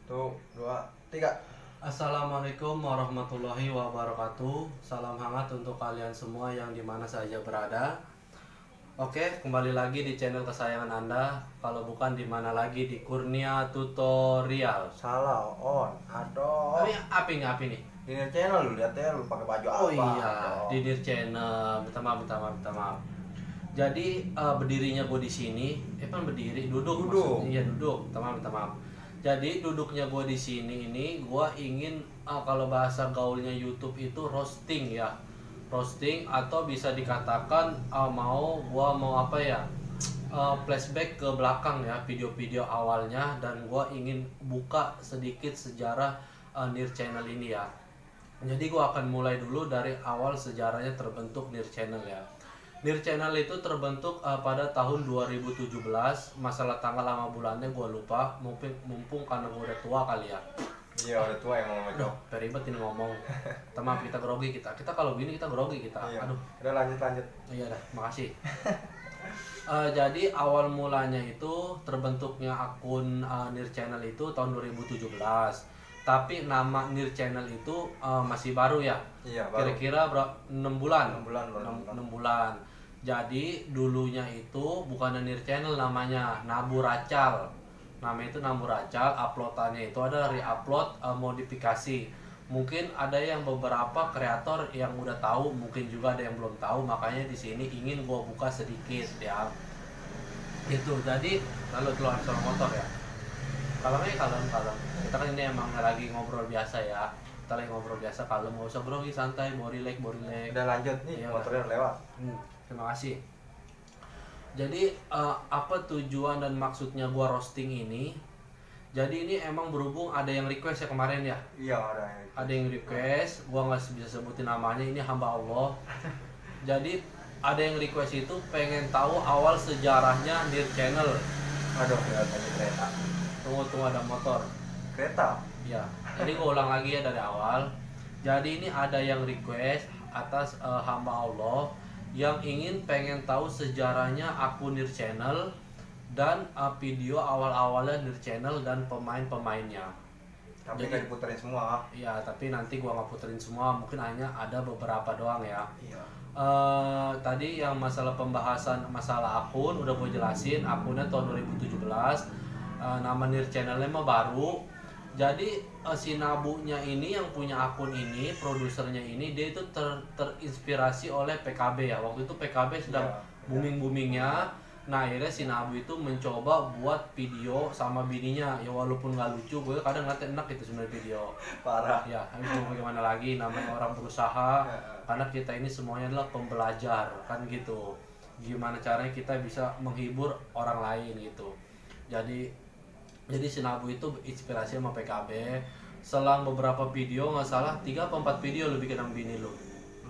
Satu, dua, tiga. Assalamualaikum warahmatullahi wabarakatuh. Salam hangat untuk kalian semua yang dimana saja berada. Oke, kembali lagi di channel kesayangan Anda. Kalau bukan di mana lagi, di Kurnia Tutorial. Salah on. Aduh. Ini apa nih? Ini channel lu lihat ya, lu pakai baju apa? Oh iya, Aduh. di Dir Channel. Minta maaf. Jadi berdirinya gue di sini, berdiri, duduk. Iya duduk. Minta maaf. Jadi duduknya gue di sini ini, gue ingin kalau bahasa gaulnya YouTube itu roasting ya, roasting atau bisa dikatakan mau apa ya, flashback ke belakang ya, video-video awalnya, dan gue ingin buka sedikit sejarah Nir Channel ini ya. Jadi gue akan mulai dulu dari awal sejarahnya terbentuk Nir Channel ya. Nir Channel itu terbentuk pada tahun 2017. Masalah tanggal sama bulannya gue lupa. Mumpung karena gue udah tua kali ya. Iya, udah tua emang Aduh, peribet ini ngomong. Maaf, kita grogi kita. Kita kalau gini kita grogi kita. Iya. Aduh. Udah lanjut. Iya dah, makasih. Jadi awal mulanya itu terbentuknya akun Nir Channel itu tahun 2017. Tapi nama Nir Channel itu masih baru ya. Iya, baru. Kira-kira 6 bulan. 6 bulan baru. 6 bulan. Jadi dulunya itu bukan Nir Channel namanya, Nabu Racal. Nama itu Nabu Racal, uploadannya itu ada re-upload modifikasi. Mungkin ada yang beberapa kreator yang udah tahu, mungkin juga ada yang belum tahu, makanya di sini ingin gua buka sedikit ya. Itu. Jadi lalu keluar suara motor ya. Kalem. Kita kan ini emang lagi ngobrol biasa ya. Kita lagi ngobrol biasa, kalem, nggak usah grogi, santai, mau relax. Udah lanjut nih, Iya, motornya udah lewat. Terima kasih. Jadi apa tujuan dan maksudnya gua roasting ini? Jadi ini emang berhubung ada yang request ya kemarin ya. Iya, ada. Ada yang request, gua nggak bisa sebutin namanya, ini hamba Allah. Jadi ada yang request itu pengen tahu awal sejarahnya Nir Channel. Aduh, ya tadi kereta. Tunggu ada motor. Kereta. Ya, jadi gue ulang lagi ya dari awal. Jadi ini ada yang request atas hamba Allah yang pengen tahu sejarahnya akun Nir Channel dan video awal-awalnya Nir Channel dan pemain-pemainnya. Tapi Jadi nggak diputerin semua. ya, tapi nanti gua nggak puterin semua, mungkin hanya ada beberapa doang ya. Iya. Tadi yang masalah pembahasan masalah akun udah gue jelasin, akunnya tahun 2017. Nama Nir Channelnya mah baru. Jadi si Nabunya ini yang punya akun ini, produsernya ini, dia itu terinspirasi oleh PKB ya. Waktu itu PKB sedang booming-boomingnya. Nah akhirnya si Nabu itu mencoba buat video sama bininya. Ya walaupun nggak lucu, gue kadang nggak enak itu sebenarnya video. Parah. Ya, itu bagaimana lagi, namanya orang berusaha. Karena kita ini semuanya adalah pembelajar kan gitu. Gimana caranya kita bisa menghibur orang lain gitu. Jadi si Nabu itu inspirasi sama PKB. Selang beberapa video, nggak salah 3 atau 4 video lu bikin sama bini lu.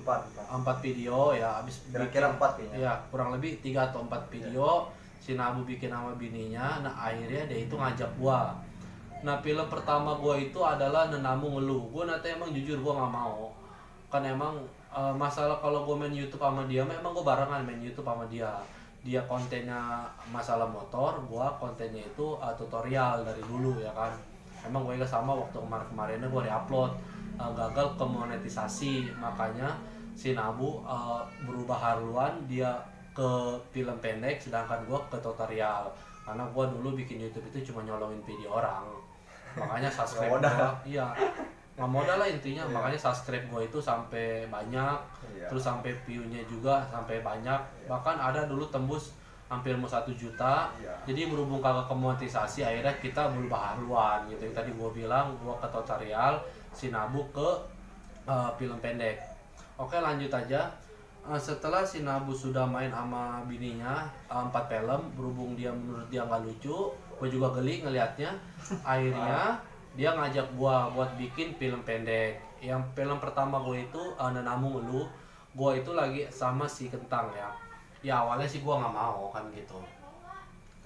4 video ya, habis Kira-kira 4 kayaknya. ya kurang lebih 3 atau 4 video si Nabu bikin sama bininya. Nah akhirnya dia itu ngajak gua. Nah film pertama gua itu adalah Nenamu Ngeluh. Gua nanti emang jujur gua nggak mau, kan emang masalah kalau gua main YouTube sama dia, memang gua barengan main YouTube sama dia. Dia kontennya masalah motor, gua kontennya itu tutorial dari dulu ya kan. Emang gue sama waktu kemarinnya gue re-upload, gagal ke monetisasi, makanya si Nabu berubah haluan, dia ke film pendek, sedangkan gue ke tutorial. Karena gue dulu bikin YouTube itu cuma nyolongin video orang, makanya subscribe gue, iya nggak modal lah intinya. Makanya subscribe gue itu sampai banyak. Terus sampai view-nya juga sampai banyak, bahkan ada dulu tembus hampir mau 1 juta. Jadi berhubung kagak ke monetisasi, akhirnya kita berubah haluan gitu. Yang tadi gue bilang, gue ke tutorial, si Nabu ke film pendek. Oke, lanjut aja. Setelah si Nabu sudah main sama bininya 4 film, berhubung dia menurut dia nggak lucu, gue juga geli ngelihatnya. Akhirnya dia ngajak gue buat bikin film pendek. Yang film pertama gue itu Nenamu Ngeluh. Gue itu lagi sama si Kentang ya. Ya awalnya sih gue nggak mau kan gitu.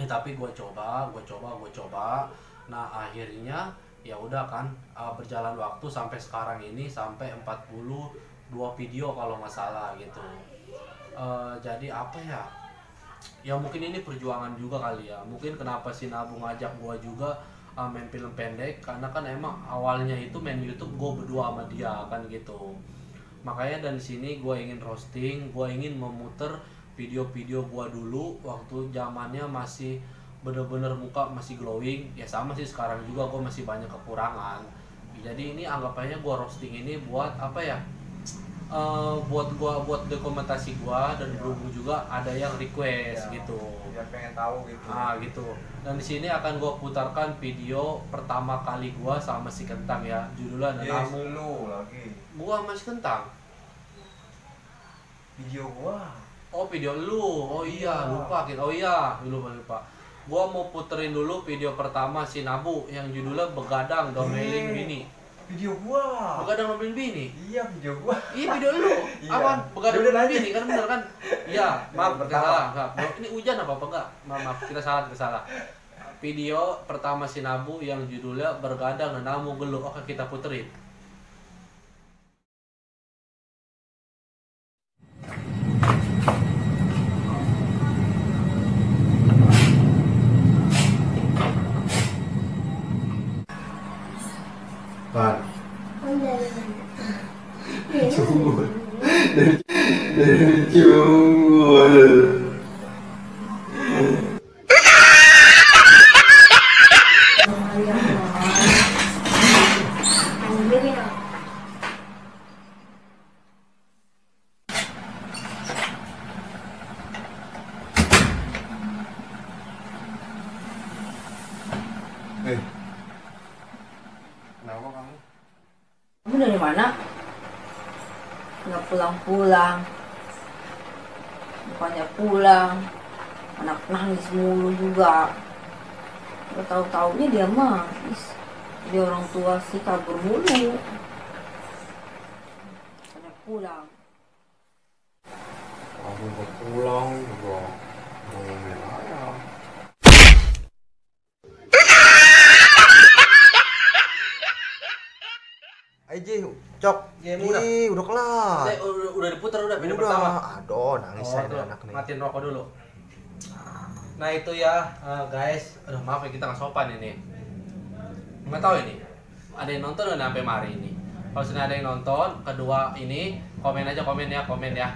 Tapi gue coba. Nah akhirnya ya udah kan, berjalan waktu sampai sekarang ini, sampai 42 video kalau nggak salah gitu. Jadi apa ya mungkin ini perjuangan juga kali ya. Mungkin kenapa si Nabu ngajak gue juga main film pendek, karena kan emang awalnya itu main YouTube gue berdua sama dia kan gitu. Makanya dari sini gue ingin roasting, gue ingin memutar video-video gue dulu waktu zamannya masih bener-bener muka masih glowing. Ya sama sih sekarang juga gue masih banyak kekurangan. Jadi ini anggap aja gue roasting ini buat apa ya? Buat dokumentasi gua, dan berhubung juga ada yang request gitu. Dia pengen tahu gitu. Gitu. Dan di sini akan gua putarkan video pertama kali gua sama si Kentang ya. Judulnya Yes, lu lagi. Gua sama si Kentang. Video gua. Oh, video lu. Oh iya, lupa. Oh iya, lupa. Gua mau puterin dulu video pertama si Nabu yang judulnya Begadang Domelin Bini. Video gua. Begadang Domelin Bini. Iya, video gua. Iya, video lu. Apaan? Begadang Domelin Bini kan bener kan? Iya, maaf kita salah. Ini hujan apa enggak? Maaf, kita salah. Video pertama si Nabu yang judulnya Bergadang Nenamu Geluh. Oke, kita puterin. Pan. Jumur. Dari jumur. Kenapa kamu? Kamu dari mana? Nggak pulang-pulang. Bukannya pulang, anak nangis mulu juga. Gak tahu-taunya dia mah, dia orang tua sih kabur mulu. Bukannya pulang. Aku mau pulang juga. Mau main ayam. Aji, Cok. Ya, Ih, udah kelar. Udah diputar udah video pertama. Aduh, nangis saya tuh, anak nih. matiin rokok dulu. Nah itu ya guys, aduh maaf ya kita nggak sopan ini. Nggak tahu ini, ada yang nonton nggak sampai mari ini? Kalau sudah ada yang nonton, kedua ini komen ya.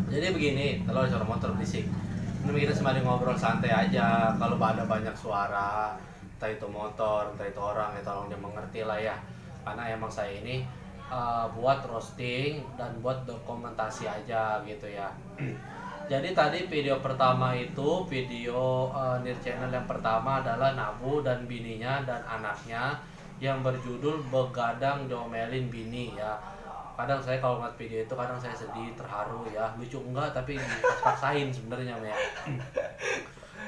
Jadi begini, kalau ada suara motor berisik, ini kita sembari ngobrol santai aja. Kalau ada banyak suara, entah itu motor, entah itu orang, ya tolong dia mengerti lah ya. Karena emang saya ini buat roasting dan buat dokumentasi aja gitu ya. Jadi tadi video pertama itu video Nir Channel yang pertama adalah Nabu dan bininya dan anaknya yang berjudul Begadang Diomelin Bini ya. Kadang saya kalau ngeliat video itu kadang saya sedih, terharu ya. Lucu enggak tapi dipaksain sebenarnya ya.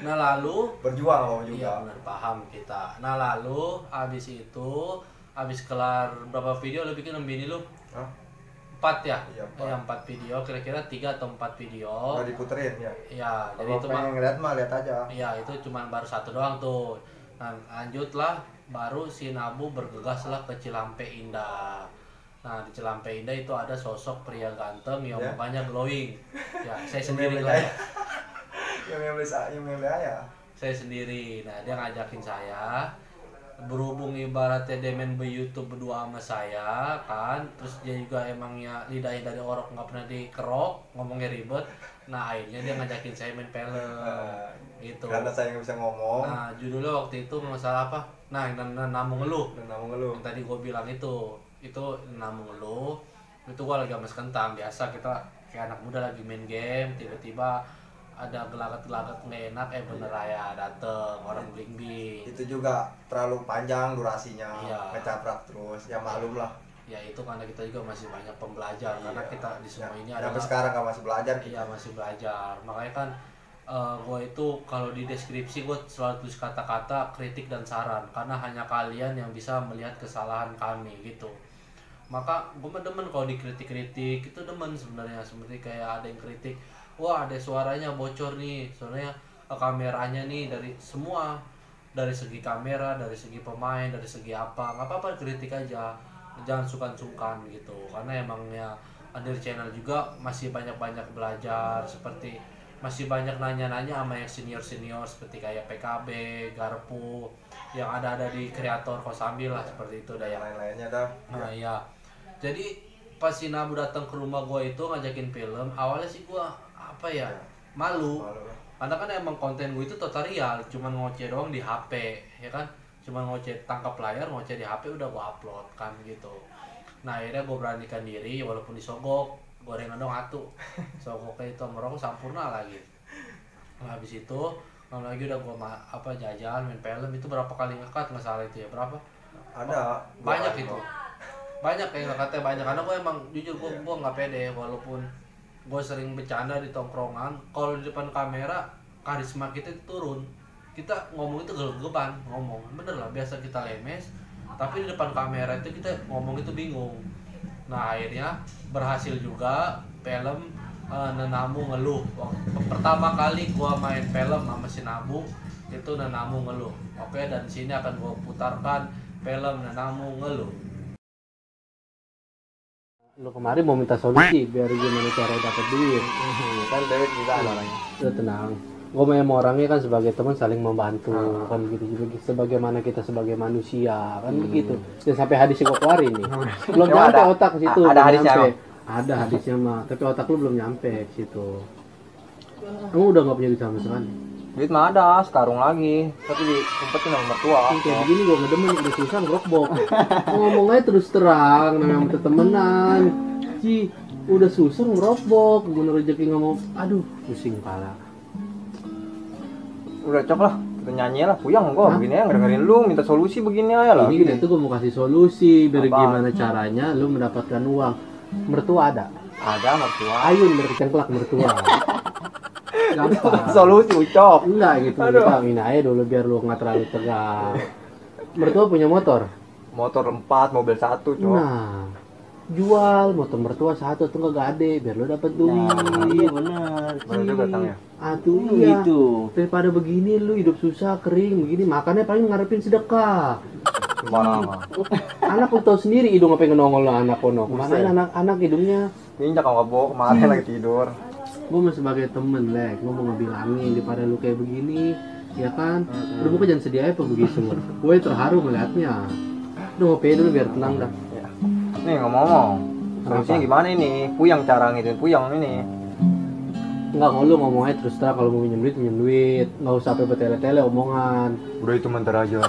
Nah lalu Berjuang kamu juga. iya benar, paham kita. Nah lalu habis kelar berapa video lu bikin bini lu? Hah? 4 ya? Iya, 4 video, kira-kira 3 atau 4 video. Udah diputerin ya. Ya, jadi Kalau itu pengen ngeliat mah lihat aja. ya itu cuma baru 1 doang tuh. Nah, lanjutlah baru si Nabu bergegaslah ke Cilampe Indah. Nah, di Cilampe Indah itu ada sosok pria ganteng yang Ya. mukanya glowing. Ya, saya Yang sendiri beli lah. ayam. Yang beli ayam. Saya sendiri. Nah, dia ngajakin saya. Berhubung ibaratnya dia main YouTube berdua sama saya kan, terus dia juga emangnya lidahnya dari orok nggak pernah dikerok, ngomongnya ribet. Nah akhirnya dia ngajakin saya main film gitu. Karena saya nggak bisa ngomong. Nah judulnya waktu itu masalah apa? Nah Namu Ngeluh. Dan kamu ngeluh. Yang tadi gue bilang itu Namu Ngeluh. Itu gue lagi sama Kentang, biasa kita kayak anak muda lagi main game, tiba-tiba ada gelagat-gelagat nggak enak, bener ya dateng orang bling-bling. Itu juga terlalu panjang durasinya. Iya. Ngecaprak terus. Ya maklum lah. Ya itu karena kita juga masih banyak pembelajar, karena Iya. kita di semua Ya, ini sampai adalah sekarang kan masih belajar kita. iya masih belajar. Makanya kan gue itu kalau di deskripsi gue selalu tulis kata-kata kritik dan saran, karena hanya kalian yang bisa melihat kesalahan kami gitu. Maka gue demen kalau dikritik-kritik, itu demen sebenarnya. Seperti kayak ada yang kritik, wah ada suaranya bocor nih, soalnya kameranya nih dari semua, dari segi kamera, dari segi pemain, dari segi apa, nggak apa-apa kritik aja, jangan sungkan-sungkan gitu. Karena emangnya Nir Channel juga masih banyak-banyak belajar, seperti masih banyak nanya-nanya sama yang senior-senior seperti kayak PKB, Garpu, yang ada di kreator Kosambi lah seperti itu dah yang yang lain-lainnya dah. nah ya. Jadi pas si Nabu datang ke rumah gua itu ngajakin film, awalnya sih gua apa ya, malu. Malu. Karena kan emang konten gue itu tutorial, cuman ngoceh doang di HP, ya kan? Cuman ngoceh tangkap layar, ngoceh di HP udah gua upload kan gitu. Nah akhirnya gue beranikan diri walaupun disogok, gorengan dong atuh. Sogoknya itu merokok sampurna lagi. Nah habis itu lagi udah gue jajan main film itu berapa kali ngekat nggak salah itu ya berapa? Ada Banyak dua itu. kali. Banyak kayak ngekatnya banyak karena gue emang jujur gue nggak pede walaupun gue sering bercanda di tongkrongan, kalau di depan kamera karisma kita itu turun. Kita ngomong itu gel-geban ngomong, bener lah biasa kita lemes, tapi di depan kamera itu kita ngomong itu bingung. Nah akhirnya berhasil juga film Nenamu Ngeluh. Pertama kali gua main film sama si Nabu itu Nenamu Ngeluh. Oke, dan sini akan gua putarkan film Nenamu Ngeluh. Lu kemarin mau minta solusi biar gimana cara dapat duit. Kan David juga ada orangnya. Udah tenang. Gue memang orangnya kan sebagai teman saling membantu kan gitu juga sebagaimana kita sebagai manusia kan begitu. Dan sampai hadisnya gue keluarin nih. Belum Emang nyampe ada- otak situ. ada belum hadisnya nyampe. emang? Ada hadisnya mah, tapi otak lu belum nyampe ke situ. Kamu udah nggak punya duit sama sekali. Duit mah ada, sekarung lagi. Tapi diumpetin sama mertua. Ini kayak begini gue ngedemen udah susah ngerokbok. Ngomong aja terus terang, namanya kita temenan. Ci, udah susah ngerokbok, bener rezeki ngomong, aduh pusing kepala. Udah cok lah, kita nyanyi lah. Puyang gua begini ya, dengerin lu minta solusi begini aja lah. Ini kita tuh gue mau kasih solusi biar Apa? gimana caranya lu mendapatkan uang. Mertua ada. Ada mertua. Ayun bercengklak mertua. Gampang. Solusi ucok. Enggak gitu. Aduh. Kita amin aja dulu biar lu nggak terlalu tegang. Mertua punya motor. Motor 4, mobil 1 cok. Nah, jual motor mertua satu tuh nggak gade biar lu dapat duit. Iya benar. Bener juga tang ya. Atuh iya. Itu. Daripada begini lu hidup susah kering begini makannya paling ngarepin sedekah. Sembarangan. Anak lu tau sendiri hidung apa yang nongol lah anak kono. Kemana anak hidungnya? Injak kalau nggak bohong kemarin lagi tidur. Gue mau sebagai temen lek, gue mau ngebilangin daripada lu kayak begini, ya kan? Udah bukan jangan sedih aja apa begitu. Gue terharu ngeliatnya. Udah ngopi dulu biar tenang dah. Ya. Nih ngomong-ngomong, solusinya gimana ini? Puyang cara ngituin puyang ini. Enggak, kalau lu ngomong aja terus terang kalau mau minjem duit, nggak usah sampai bertele-tele omongan. Udah itu mentar aja.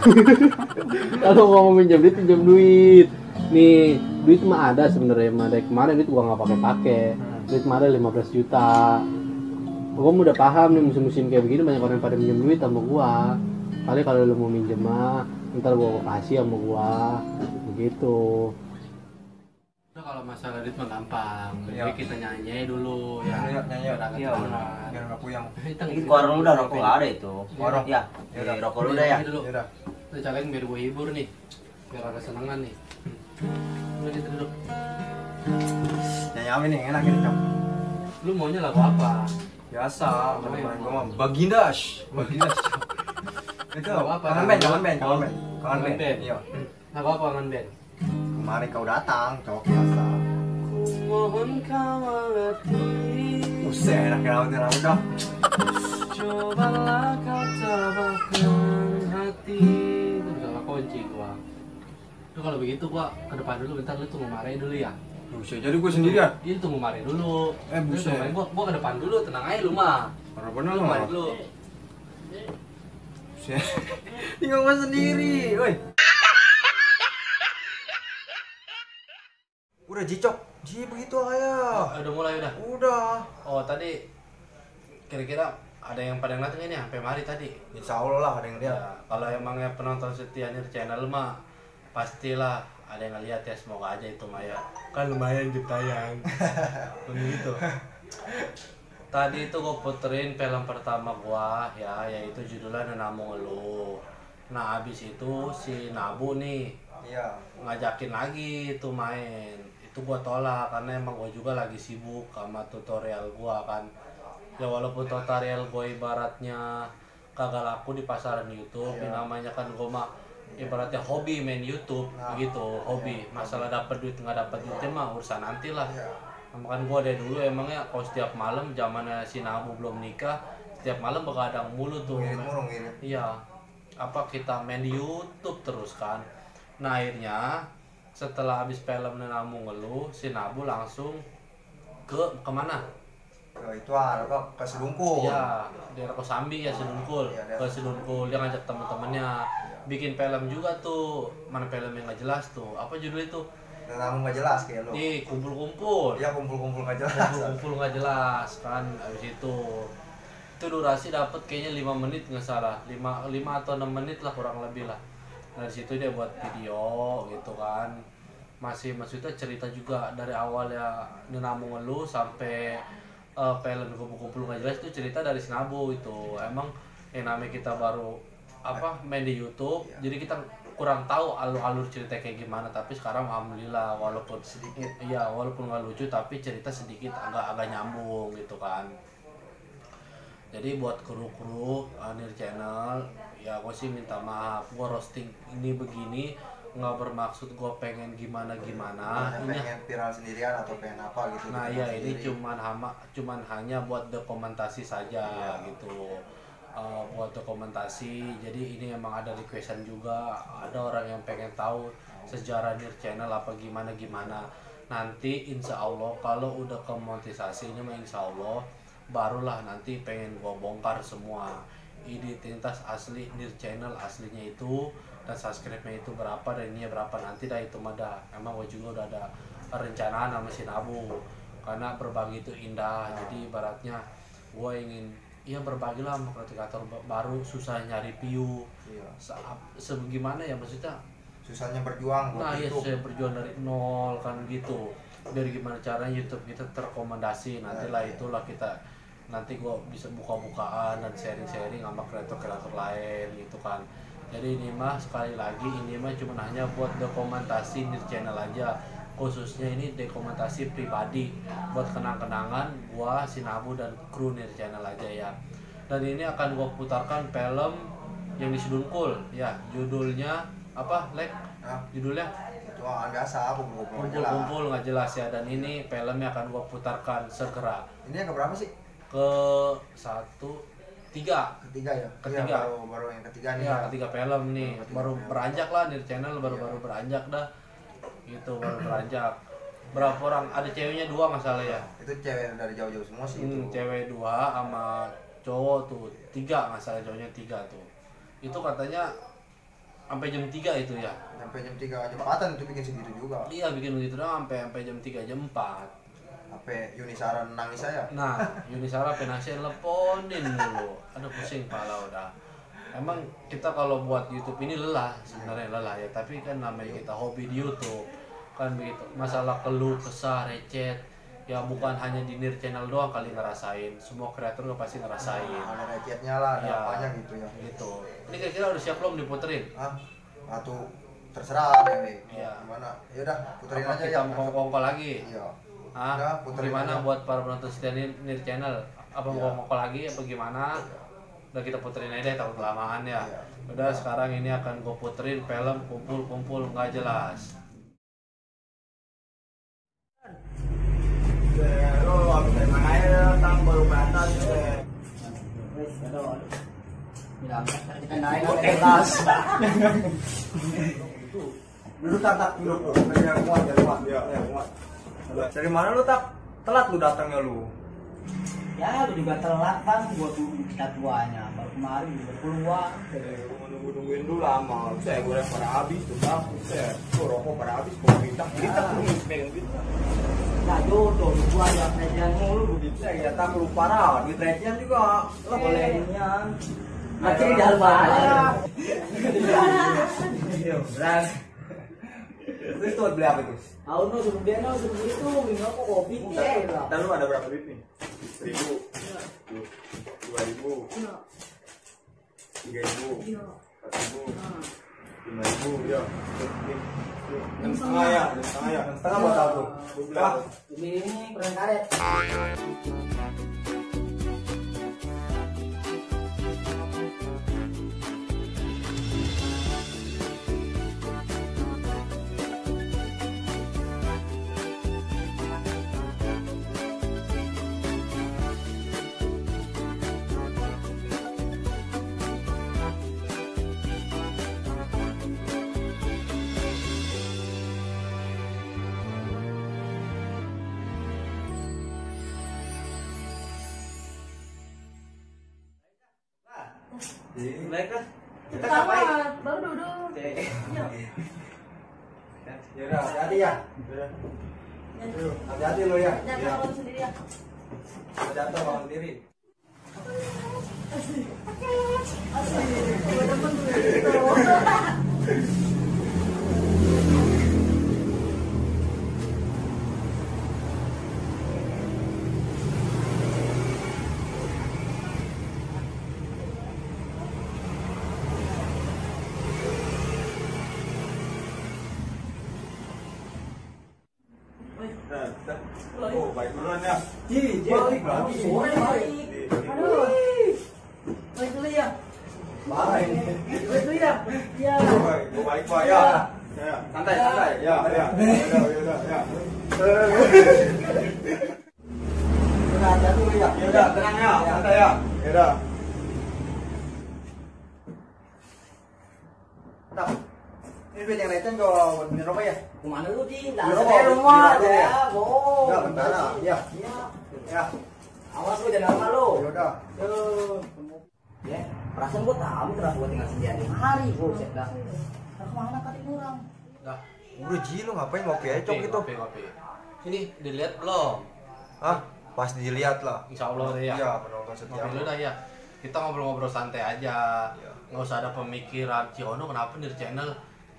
Kalau mau minjem duit. Nih, duit mah ada sebenarnya mah. Dari kemarin duit gua nggak pakai. Duit mah ada 15 juta. Gua udah paham nih musim-musim kayak begini banyak orang pada minjem duit sama gua. Kali kalau lu mau minjem mah, ntar gua kasih sama gua. Begitu. Nah, kalau masalah duit mah gampang. Iya. Jadi kita nyanyi dulu ya. Nyanyi, nyanyi. Biar agak Iya, tenang. Biar nggak puyang. Kita Ini ngisi warung dulu, udah ngopi. rokok nggak ada itu. Warung. Ya. Yaudah. Rokok lu udah ya. Nyanyi dulu. Ya udah. Kita calain biar gue hibur nih. Biar agak senengan nih. Udah kita duduk. Nyanyi apa nih? Enak ini cok. Lu maunya lagu apa? Biasa. Oh, Teman iya. gua mah Bagindas. Bagindas. Itu Nggak apa-apa. kangen band, kangen band, kangen band. Kangen Kangen band. band. Iya. Lagu apa kan Ben? Kemarin kau datang, cok biasa. Mohon kau mengerti. Buset, enak banget ini lagu cok. Cobalah kau tabahkan hati. Itu udah kunci gua. Lu kalau begitu gua ke depan dulu bentar lu tunggu marahin dulu ya. Buset, jadi gua sendirian. Ini tunggu marahin dulu. Eh, Lu buset. tunggu marahin, gua ke depan dulu, tenang aja lu mah. Karena bener Lu mah. marahin dulu. Buset. Tinggal gua sendiri, woi. Udah Jicok, Ji begitu aja. Udah mulai udah. Udah. Oh tadi kira-kira ada yang pada ngeliatin ini sampai mari tadi. Insya Allah lah ada yang lihat. Ya, kalau emangnya penonton setia nih channel mah pastilah ada yang ngeliat ya, semoga aja itu Maya. Kan lumayan gitu tayang. Begitu. Tadi itu gue puterin film pertama gua ya, yaitu judulnya Nenamu Ngeluh. Nah abis itu si Nabu nih Iya. ngajakin lagi itu main. Itu gua tolak karena emang gua juga lagi sibuk sama tutorial gua kan. Ya walaupun tutorial gua ibaratnya kagak laku di pasaran YouTube, Iya. yang namanya kan gua mah ibaratnya hobi main YouTube Nah, begitu, hobi. Masalah dapat duit nggak dapat duitnya mah urusan nanti lah. Iya. Makan gua dari dulu emangnya kalau setiap malam zamannya si Nabu belum nikah, setiap malam begadang mulu tuh. Ngirit. Iya. Apa kita main di YouTube terus kan. Nah akhirnya setelah habis film Nenamu Ngeluh, si Nabu langsung kemana? Itu apa ke Sedungkul. Iya, daerah Kosambi ya Sedungkul. Ke Sedungkul dia ngajak temen-temennya bikin film juga tuh. Mana film yang nggak jelas tuh? Apa judul itu? Namun nggak jelas kayak lo. Di kumpul-kumpul. Iya kumpul-kumpul nggak jelas. Kumpul nggak jelas kan habis itu durasi dapat kayaknya 5 menit nggak salah 5 atau 6 menit lah kurang lebih lah. Nah dari situ dia buat video gitu kan, masih maksudnya cerita juga dari awal ya Nenamu Ngeluh sampai film kumpul-kumpul nggak jelas itu cerita dari Sinabu itu. Emang yang namanya kita baru main di YouTube, jadi kita kurang tahu alur cerita kayak gimana, tapi sekarang alhamdulillah walaupun sedikit walaupun nggak lucu tapi cerita sedikit agak nyambung gitu kan. Jadi buat kru Nir Channel ya gue sih minta maaf, gue roasting ini begini nggak bermaksud gue pengen gimana ini pengen viral sendirian atau pengen apa gitu. Nah ya ini cuman hanya buat dokumentasi saja gitu. Buat dokumentasi, jadi ini emang ada requestan juga, ada orang yang pengen tahu sejarah Nir Channel apa gimana nanti insya Allah kalau udah ke monetisasi ini mah insya Allah barulah nanti pengen gua bongkar semua identitas asli Nir Channel aslinya itu dan subscribe-nya itu berapa dan ininya berapa nanti dah itu mah dah. Emang gua juga udah ada rencana sama si Nabu karena berbagi itu indah, jadi ibaratnya gua ingin berbagilah sama kreator baru susah nyari view. Iya. Sebagaimana ya maksudnya susahnya berjuang. Nah iya susah berjuang dari nol kan gitu. Dari gimana caranya YouTube kita terrekomendasi nantilah itulah kita nanti gua bisa buka-bukaan dan sharing-sharing sama kreator lain gitu kan. Jadi ini mah sekali lagi ini mah cuma hanya buat dokumentasi Nir Channel aja. Khususnya ini dokumentasi pribadi buat kenang-kenangan gua, si Nabu dan kru Nir Channel aja ya. Dan ini akan gua putarkan film yang di Sedungkul ya, judulnya apa Lek? Judulnya itu biasa kumpul nggak jelas ya. Dan ini filmnya akan gua putarkan segera. Ini yang keberapa sih? Ketiga ya. Ketiga. Ya, baru yang ketiga nih. Ya, ketiga film nih. Baru beranjak lah Nir Channel baru beranjak dah. Gitu baru beranjak. Berapa orang? Ada ceweknya 2 masalah ya. Itu cewek dari jauh-jauh semua sih itu. Cewek 2 sama cowok tuh 3 masalah, cowoknya 3 tuh. Itu katanya sampai jam 3 itu ya. Sampai jam 3 jam 4 itu bikin segitu juga. Iya bikin begitu doang sampai jam 3 jam 4. Sampai Yunisara nangis saya. Nah, Yunisara penasihat teleponin dulu. Aduh pusing pala udah. Emang kita kalau buat YouTube ini lelah sebenarnya lelah ya, tapi kan namanya kita hobi di YouTube kan begitu. Masalah keluh kesah recet ya bukan hanya di Nir Channel doang kali ngerasain, semua kreator juga pasti ngerasain. Ada recetnya lah, ada ya, apanya gitu ya. Gitu. Ini kira-kira udah siap belum diputerin? Atau terserah deh nih. Iya. Gimana? Ya udah puterin apa aja kita ya. mau kongkol lagi? Iya. Udah, puterin gimana aja. buat para penonton setia Nir Channel? Apa mau kongkol lagi apa gimana? Udah kita puterin aja deh, takut kelamaan ya. Udah sekarang ini akan gue puterin film kumpul nggak jelas. Lo habis dari mana aja datang baru berangkat kelas. Duduk tak duduk. Dari mana lu tak telat lu datangnya lu? Ya lu juga telat kan, gua tuh kita tuanya baru kemarin juga keluar. Nungguin dulu lama. Saya goreng pada habis tuh dah. Saya rokok pada habis kok kita terus megang gitu. Nah jodoh gua aja prejan mulu begitu. Saya datang lu parah di prejan juga. Lo bolehnya macam di dalam aja. Yo, beras. Terus tuh beli apa, Gus? Tahu no suruh dia no suruh itu minum aku kopi ya. Dan lu ada berapa duit nih? 1.000, 2.000, 3.000, 4.000, 5.000, ya. 6,5 ya, 6,5 buat aku. Ini permen karet. Mereka kita Pertama, ngapain? baru duduk. Yaudah, hati-hati ya. Hati-hati lo ya. Jangan kalau sendiri ya. Jatuh kalau sendiri. Gue demen tuh gitu. Oh, baik duluan ya. Balik lagi. Sore balik. Aduh. Balik dulu ya. Baik. Balik dulu ya. Iya. Baik, gua balik Pak ya. Ya, santai, santai. Ya, ya. Yaudah, ya. Udah, hati dulu ya. Yaudah, tenang ya, santai ya. Yaudah. Tak. Ini duit yang receh gua benerin rokok ya. Kemana lu di? Di Saya rumah di ya. ya. Oh. Ya, bentar ya. Iya. Ya. Awas lu jangan lama lu. Yaudah. Ya, perasaan gua tahu kenapa gua tinggal sendirian di hari, buset dah. Kemana tadi kurang? Dah. Udah Ji, lu ngapain ngopi aja cok gitu? Ngopi. Ini dilihat belum? Hah? Pasti dilihat lah. Insya Allah deh ya. Iya, penonton setia. Ngopi dulu dah ya. Kita ngobrol-ngobrol santai aja. Iya. Nggak usah ada pemikiran Ciono kenapa nih channel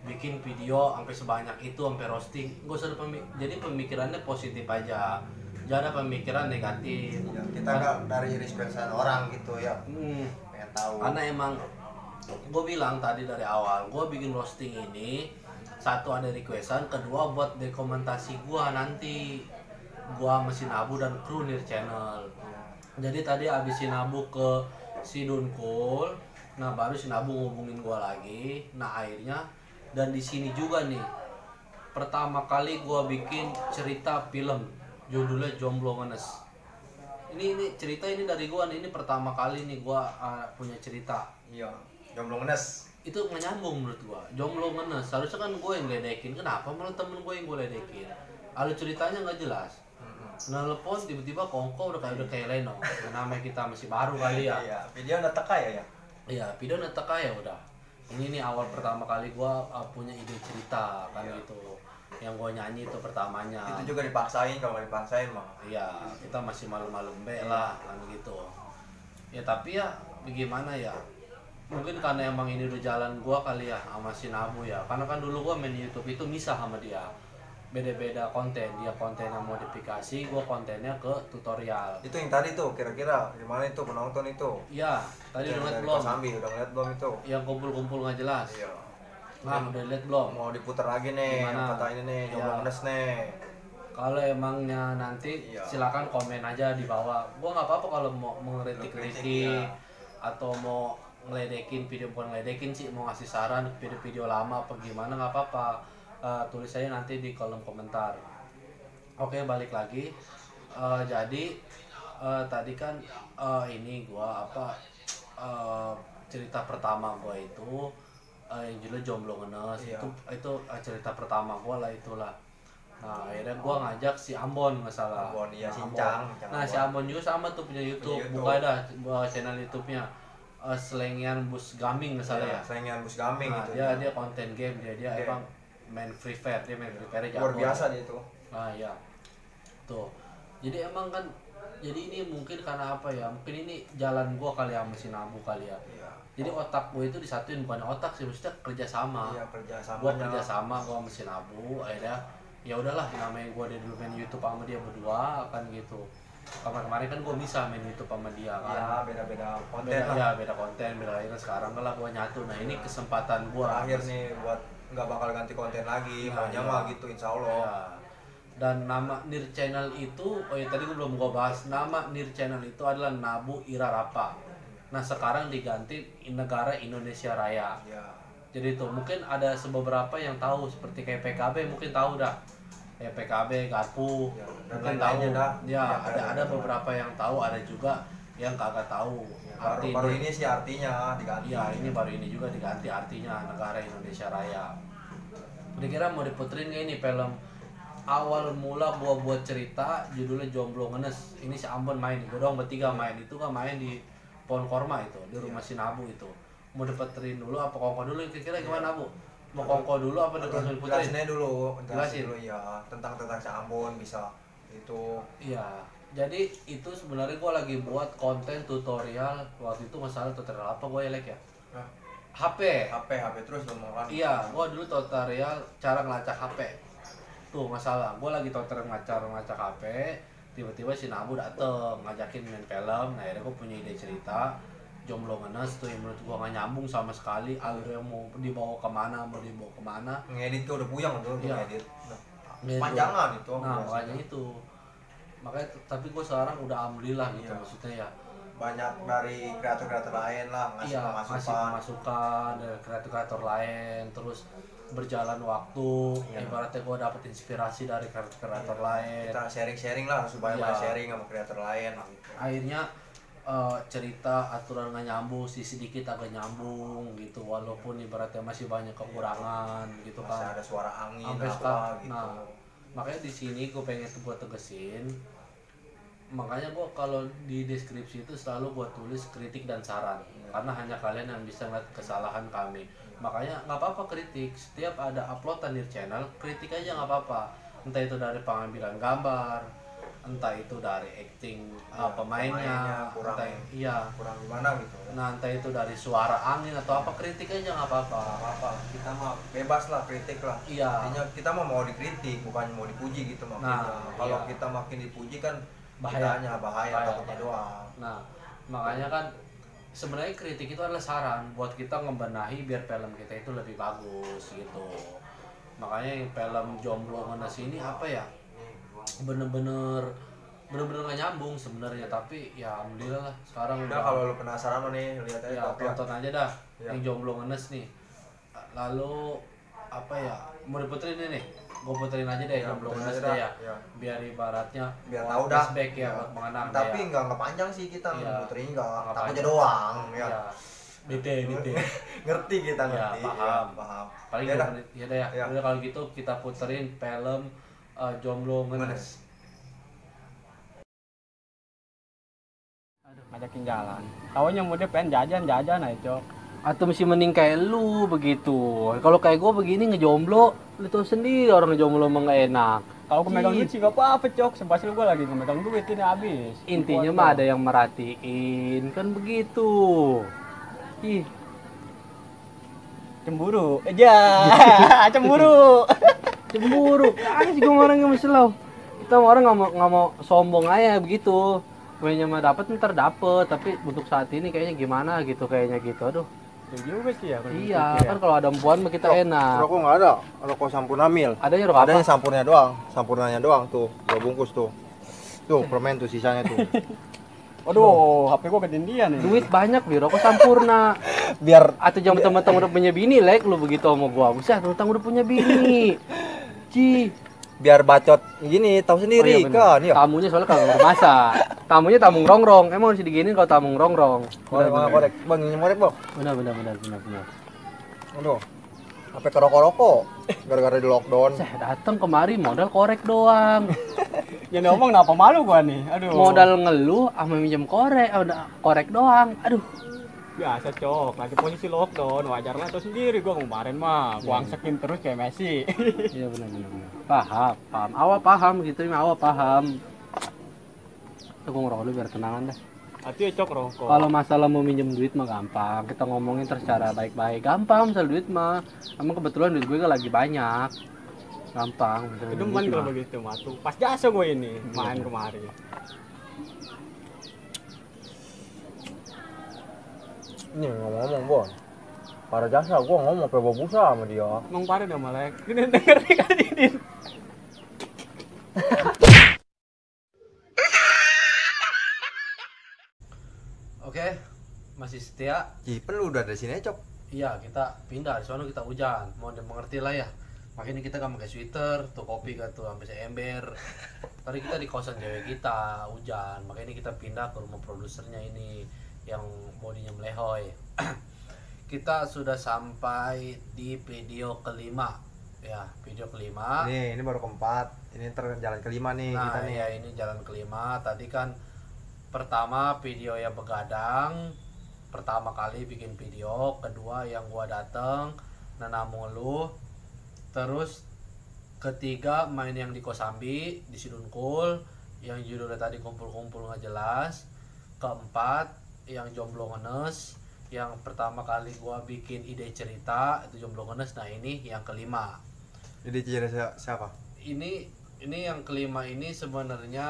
bikin video sampai sebanyak itu sampai roasting. Nggak usah ada jadi pemikirannya positif aja. Jangan ada pemikiran negatif. Ya, kita nggak dari requestan orang gitu ya. Pengen tahu. Karena emang gue bilang tadi dari awal, gue bikin roasting ini satu ada requestan, kedua buat dokumentasi gue nanti gue masih Nabu dan kru Nir Channel. Jadi tadi abis si Nabu ke si Dunkul, nah baru si Nabu ngubungin gue lagi, nah akhirnya dan di sini juga nih pertama kali gue bikin cerita film judulnya Jomblo Ngenes. Ini cerita ini dari gue nih, ini pertama kali nih gue punya cerita. Iya, jomblo ngenes. Itu nggak nyambung menurut gua. Jomblo ngenes harusnya kan gue yang ledekin, kenapa malah temen gue yang gue ledekin? Alur ceritanya nggak jelas. Nelpon tiba-tiba kongko udah kayak Leno. Namanya kita masih baru kali ya. Iya, video udah teka ya. Iya, video netek ya udah. Ini nih awal pertama kali gua punya ide cerita kan gitu. Yang gua nyanyi itu pertamanya. Itu juga dipaksain, kalau nggak dipaksain mah. Iya, kita masih malu-malu mbek lah kan gitu. Ya tapi ya bagaimana ya? Mungkin karena emang ini udah jalan gua kali ya sama si Nabu ya. Karena kan dulu gua main YouTube itu misah sama dia. Beda-beda konten, dia kontennya modifikasi, gua kontennya ke tutorial. Itu yang tadi tuh kira-kira gimana itu penonton itu? Iya, tadi Yang udah ngeliat dari belum? Kosambi, udah ngeliat belum itu? Yang kumpul-kumpul nggak jelas. Iya. Nah, udah lihat belum? Mau diputar lagi nih, Gimana? yang kata ini nih, jomblo Iya. ngenes nih. Kalau emangnya nanti Iya. silakan komen aja di bawah. Gua nggak apa-apa kalau mau Kritik, ngeritik-kritik iya. atau mau ngeledekin video, bukan ngeledekin sih, mau ngasih saran video-video lama apa gimana nggak apa-apa. Tulis aja nanti di kolom komentar. Oke, balik lagi. Jadi tadi kan ini gua cerita pertama gua itu yang judulnya Jomblo Ngenes. Iya. Itu cerita pertama gua lah itulah. Nah akhirnya gua ngajak si Ambon nggak salah. Ambon, iya, Nah, Sincang. Nah si Ambon juga sama tuh punya YouTube. YouTube. Buka dah channel YouTube-nya. Selengian Bus Gaming nggak salah ya. Selingan bus gaming Nah, gitu. dia konten game, dia Oke. emang main Free Fire, dia main Free Fire jago. Luar biasa dia itu. Nah ya, tuh. Jadi emang kan, jadi ini mungkin karena apa ya? Mungkin ini jalan gua kali ya, mesin Nabu kali ya. Iya. Jadi otak gua itu disatuin, bukan otak sih, maksudnya kerja sama. Iya, kerja sama. Gua kerja sama, gua mesin Nabu, akhirnya ya udahlah, namanya gua dari dulu main YouTube sama dia berdua kan gitu. Kemarin kan gua bisa main YouTube sama dia kan. Iya, beda-beda konten Beda, lah. ya, beda konten, beda lagi kan sekarang kan lah gua nyatu. Nah ini kesempatan gua. Terakhir nih buat nggak bakal ganti konten lagi, Nah, maunya iya. mah gitu insya Allah. Ya. Dan nama Nir Channel itu, tadi gue belum bahas, nama Nir Channel itu adalah Nabu Irarapa. Nah sekarang diganti Negara Indonesia Raya. Iya. Jadi itu mungkin ada beberapa yang tahu, seperti kayak PKB mungkin tahu dah. Kayak PKB, Garpu, Ya, dan mungkin tahu. lain-lainnya dah. Ya, Ya, ada beberapa yang tahu, ada juga yang kagak tahu. Ya, baru ini sih artinya diganti. Iya, ini baru ini juga diganti artinya Negara Indonesia Raya. Kira-kira mau diputerin nggak ini film awal mula gua buat cerita judulnya Jomblo Ngenes. Ini si Ambon main, gua doang bertiga main. Itu kan main di Pohon Korma itu, di rumah si Nabu itu. mau diputerin dulu apa kongko dulu, kira-kira gimana Bu? Mau kongko dulu apa langsung diputerin? Jelasin aja dulu, Jelasin dulu ya tentang si Ambon bisa itu. Iya, jadi itu sebenarnya gue lagi buat konten tutorial waktu itu, masalah tutorial apa gue ya Nah, HP terus lo mau kan? Iya, gue dulu tutorial cara ngelacak HP. Tuh masalah, gue lagi tutorial ngelacak HP, tiba-tiba si Nabu dateng ngajakin main film. Nah akhirnya gue punya ide cerita Jomblo Ngenes tuh yang menurut gue gak nyambung sama sekali, alurnya mau dibawa kemana. Ngedit gue udah puyeng tuh, Iya. ngedit. Ngedit. Panjangan itu. Nah makanya itu, makanya tapi gue sekarang udah alhamdulillah gitu, Iya. maksudnya ya Banyak dari kreator-kreator lain lah ngasih iya, ngasih pemasukan dari kreator-kreator lain, terus berjalan waktu, Iya. ibaratnya gue dapet inspirasi dari kreator lain. Kita sharing-sharing lah supaya Iya. sharing sama kreator lain gitu. Akhirnya cerita aturan nggak nyambung, sedikit agak nyambung gitu, walaupun ibaratnya masih banyak kekurangan gitu Masih kan. ada suara angin Sampai apa sekarang, gitu. nah makanya di sini gue pengen gue tegesin, makanya gue kalau di deskripsi itu selalu gue tulis kritik dan saran, karena hanya kalian yang bisa ngeliat kesalahan kami. Makanya nggak apa-apa kritik, setiap ada uploadan di channel kritik aja nggak apa-apa, entah itu dari pengambilan gambar, entah itu dari acting pemainnya, kurang iya, kurang gimana gitu. nah entah itu dari suara angin atau apa, kritik aja nggak apa-apa. Apa kita mah bebas lah, kritik lah. Iya. Artinya kita mau dikritik bukan mau dipuji gitu maksudnya. Nah, Kalau iya. kita makin dipuji kan Bahaya. bahaya takutnya doang. Nah makanya kan sebenarnya kritik itu adalah saran buat kita ngebenahi biar film kita itu lebih bagus gitu. Makanya yang film Jomblo Ngenes ini apa ya, bener-bener gak nyambung sebenarnya, tapi ya alhamdulillah lah sekarang Udah kalau lu penasaran nih lihat aja ya tapi ya. tonton aja dah Iya. yang Jomblo Ngenes nih. Lalu apa ya, mau diputerin ini nih, gue puterin aja deh Ya, Jomblo puterin Ngenes aja deh dah. ya, Ya. biar ibaratnya Biar tahu dah. flashback ya Ya. buat mengenang Tapi ya. nggak panjang sih kita Iya. muterin nggak Nggak takutnya panjang. doang ya. Ya, detail. Ngerti kita Ya, ngerti. paham. Ya, paham. Paling Ya 2 dah. menit ya deh ya. Ya. Udah kalau gitu kita puterin film Jomblo Ngenes. Ngajakin jalan. Taunya muda pengen jajan aja Cok. Atau mesti mending kayak lu begitu. Kalau kayak gue begini ngejomblo, lu tau sendiri orang ngejomblo emang gak enak. Kalau gue megang duit sih gak apa-apa Cok. Sebab gue lagi megang duit ini habis. Intinya mah ada yang merhatiin, kan begitu. Ih, Cemburu. Cemburu. cemburu. Kan sih gue orang yang selau. Kita orang nggak mau sombong aja begitu. Punya mah dapat ntar dapet, tapi untuk saat ini kayaknya gimana gitu, kayaknya gitu. Aduh. Ya juga sih ya. kalau Iya, dipikir ya. kan kalau ada empuan mah kita enak. Rokok nggak ada, rokok Sampurna Mil. Adanya rokok apa? Adanya sampurnya doang, sampurnanya doang tuh, 2 bungkus tuh. Tuh permen tuh sisanya tuh. Waduh, HP gue ketindian nih. Duit banyak di rokok Sampurna. Biar Atau jangan mentang-mentang udah punya bini, like lu begitu sama gua. Buset, mentang udah punya bini. Ci. biar bacot gini, tahu sendiri kan ya. Tamunya soalnya kalau bermasa. Tamunya tamu ngerongrong. Emang harus diginin kalau tamu ngerongrong. Korek, Bang, ini korek, Bang. Benar. Aduh. Sampai ke rokok-rokok gara-gara di lockdown. Saya datang kemari modal korek doang. Yang ngomong kenapa malu gua nih. Aduh. Modal ngeluh sama minjem korek, udah korek doang. Aduh. Biasa Cok, lagi posisi lockdown, wajar lah tuh sendiri gua kemarin mah, gua angsekin terus kayak Messi. Iya benar. Paham. Awal paham gitu, awal paham. Tuh gua ngerokok dulu biar tenangan dah. Hati Cok rokok. Kalau masalah mau minjem duit mah gampang, kita ngomongin secara baik-baik. Gampang misal duit mah. Emang kebetulan duit gue kan lagi banyak. Gampang. Kedemen kalau begitu mah tuh. Pas jasa gue ini main kemari. Ini ngomong-ngomong, Bon. Para jasa gua ngomong sampai bawa busa sama dia. Emang parah dah Malek. Ini denger nih kan ini. Oke, masih setia. Jipen lu udah dari sini aja, Cok. Iya, kita pindah. Di sana kita hujan. Mau dimengerti lah ya. Makanya kita gak pakai sweater, tuh kopi gak tuh sampai seember. Tadi kita di kosan cewek kita, hujan. Makanya kita pindah ke rumah produsernya ini yang bodinya melehoy. Kita sudah sampai di video kelima. Ya, video kelima. Nih, ini baru keempat. Ini ntar jalan kelima nih Nah, kita nih. ya ini jalan kelima. Tadi kan pertama video yang begadang, pertama kali bikin video, kedua yang gua dateng nanam ngeluh, terus ketiga main yang di Kosambi di Sidungkul yang judulnya tadi kumpul-kumpul nggak jelas, keempat yang jomblo ngenes, yang pertama kali gua bikin ide cerita itu jomblo ngenes. Nah ini yang kelima. Ide cerita siapa? Ini yang kelima ini sebenarnya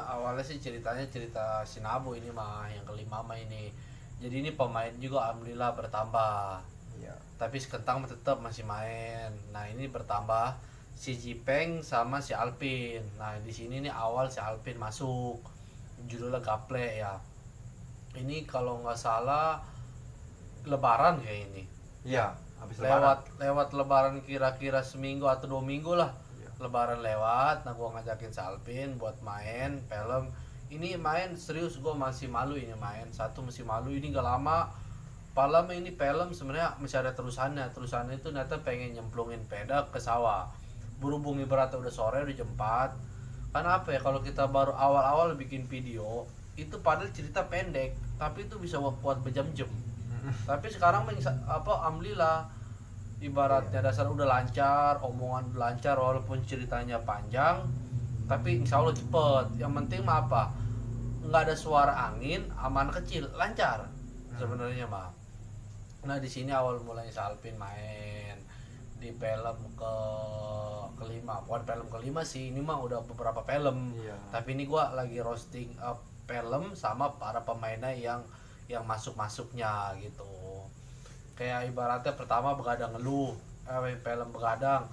awalnya sih ceritanya cerita Sinabu ini mah, yang kelima mah ini. Jadi ini pemain juga alhamdulillah bertambah. Iya. Tapi Sekentang tetap masih main. Nah, ini bertambah si Jipeng sama si Alpin. Nah, di sini nih awal si Alpin masuk. Judulnya Gaple ya. Ini kalau nggak salah Lebaran kayak ini. Iya, habis Lebaran. Lewat Lebaran kira-kira seminggu atau 2 minggu lah. Iya. Lebaran lewat, nah gua ngajakin si Alpin buat main film. Ini main serius, gue masih malu ini main. Satu masih malu, ini gak lama. Palem ini film sebenarnya masih ada terusannya. Terusannya itu ternyata pengen nyemplungin peda ke sawah. Berhubung ibaratnya udah sore, udah jam 4. Karena apa ya, kalau kita baru awal-awal bikin video, itu padahal cerita pendek, tapi itu bisa buat berjam-jam. Tapi sekarang alhamdulillah, ibaratnya dasar udah lancar, omongan udah lancar, walaupun ceritanya panjang, tapi insya Allah cepet. Yang penting mah apa, nggak ada suara angin, aman kecil, lancar sebenarnya mah. Nah di sini awal mulanya Salpin main di film kelima, bukan film kelima sih, ini mah udah beberapa film. Iya. Tapi ini gua lagi roasting film sama para pemainnya yang masuknya gitu. Kayak ibaratnya pertama Begadang Ngeluh, film Begadang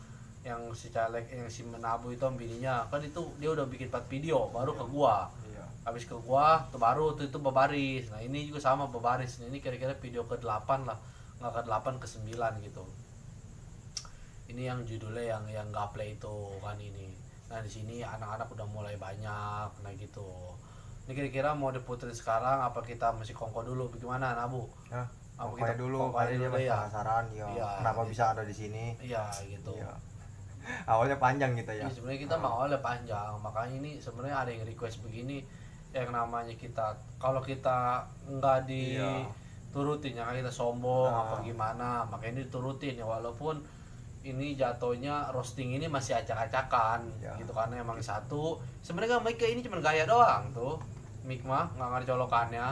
yang si caleg yang si Menabu itu bininya kan, itu dia udah bikin 4 video baru ke gua. Iya. Habis ke gua tuh baru itu Bebaris. Nah ini juga sama Bebaris. Nah, ini kira-kira video ke-8 lah, nggak ke-8 ke-9 gitu. Ini yang judulnya yang Gaple itu kan ini. Nah di sini anak-anak udah mulai banyak, nah gitu. Ini kira-kira mau diputerin sekarang apa kita masih kongko dulu? Bagaimana Nabu? Hah? Apa Pokoknya dulu, kali dia masih penasaran ya. Iya, Kenapa gitu. bisa ada di sini? Iya gitu. Iya. Awalnya panjang gitu ya. Iya, sebenarnya kita mau awalnya panjang, makanya ini sebenarnya ada yang request begini, yang namanya kita kalau kita nggak diturutin ya, kita sombong apa gimana, makanya ini diturutin ya, walaupun ini jatuhnya roasting ini masih acak-acakan gitu, karena emang satu sebenarnya mic ini cuma gaya doang tuh, mic mah nggak ada colokannya,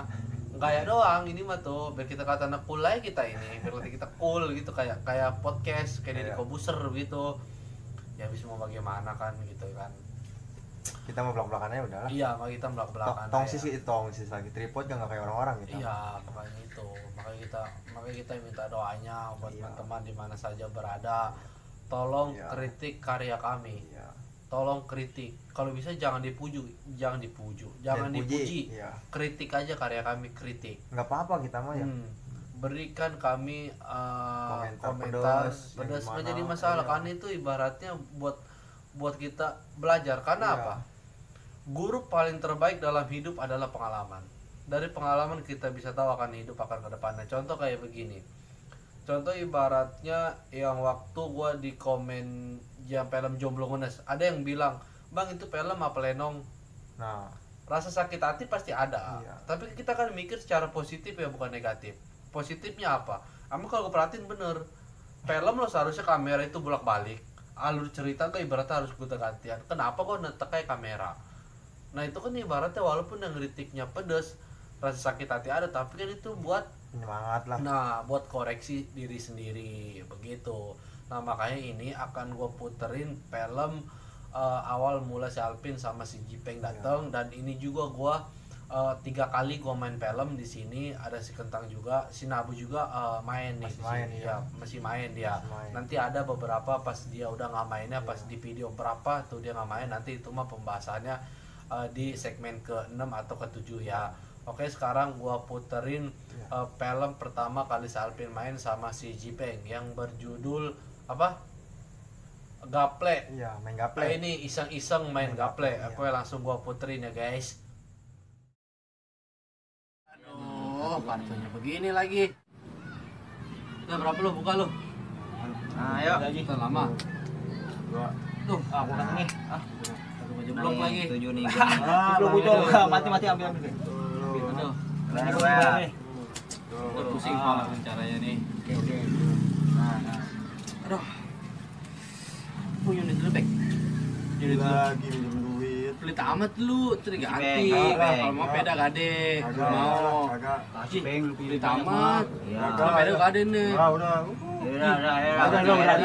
gaya doang ini mah tuh biar kita kata anak cool aja kita ini, biar kita cool gitu, kayak podcast kayak Deddy Kobuser gitu. Ya bisa mau bagaimana kan gitu kan, kita mau belak-belakannya udah lah. Iya, mau kita belak-belakan tongsis lagi tripod nggak kayak orang-orang gitu. Iya, makanya itu, makanya kita minta doanya buat teman-teman di mana saja berada, tolong kritik karya kami. Tolong kritik, kalau bisa jangan dipuji, jangan dipuji, kritik aja karya kami, kritik. Nggak apa-apa kita mah ya. Berikan kami komentar pedas nggak jadi masalah, kan itu ibaratnya buat kita belajar. Karena apa, guru paling terbaik dalam hidup adalah pengalaman. Dari pengalaman kita bisa tahu akan hidup akan ke depannya. Contoh kayak begini, contoh ibaratnya yang waktu gua di komen yang film Jomblo Ngenes, ada yang bilang, bang itu film apa lenong. Nah rasa sakit hati pasti ada, tapi kita kan mikir secara positif ya, bukan negatif. Positifnya apa? Kamu kalau gue perhatiin bener, film lo seharusnya kamera itu bolak-balik, alur cerita kan ibaratnya harus gue gantian. Kenapa kok netek kayak kamera? Nah itu kan ibaratnya walaupun yang kritiknya pedes, rasa sakit hati ada, tapi kan itu buat penyemangat lah. Nah buat koreksi diri sendiri begitu. Nah makanya ini akan gue puterin film awal mula si Alpin sama si Jipeng datang, dan ini juga gue 3 kali gue main film di sini. Ada si Kentang juga, si Nabu juga main nih, masih main dia. Nanti ada beberapa pas dia udah nggak mainnya, pas di video berapa tuh dia nggak main, nanti itu mah pembahasannya di segmen ke-6 atau ke-7 ya. Oke, sekarang gue puterin film pertama kali si Alpin main sama si Jipeng yang berjudul apa? Gaple. Iya, main Gaple. Ini iseng-iseng main Gaple. Oke, langsung gue puterin ya guys. Oh, kartunya begini lagi. Udah berapa lo? Buka lo. Nah, ayo. Udah lama. Tuh, aku kan nih. Satu baju blok lagi. 7 nih. Belum mati ambil. Aduh. Ini pusing kepala caranya nih. Oke. Nah. Aduh. Unit dulu, Bek. Unit Lagi minjem duit. pelit amat lu, terus ganti. Beng. Kalau mau peda gade, mau. Kagak. Kasih Beng lu pilih Pelit amat. Iya. Kalau peda gade nih. Ah, udah. Udah lu udah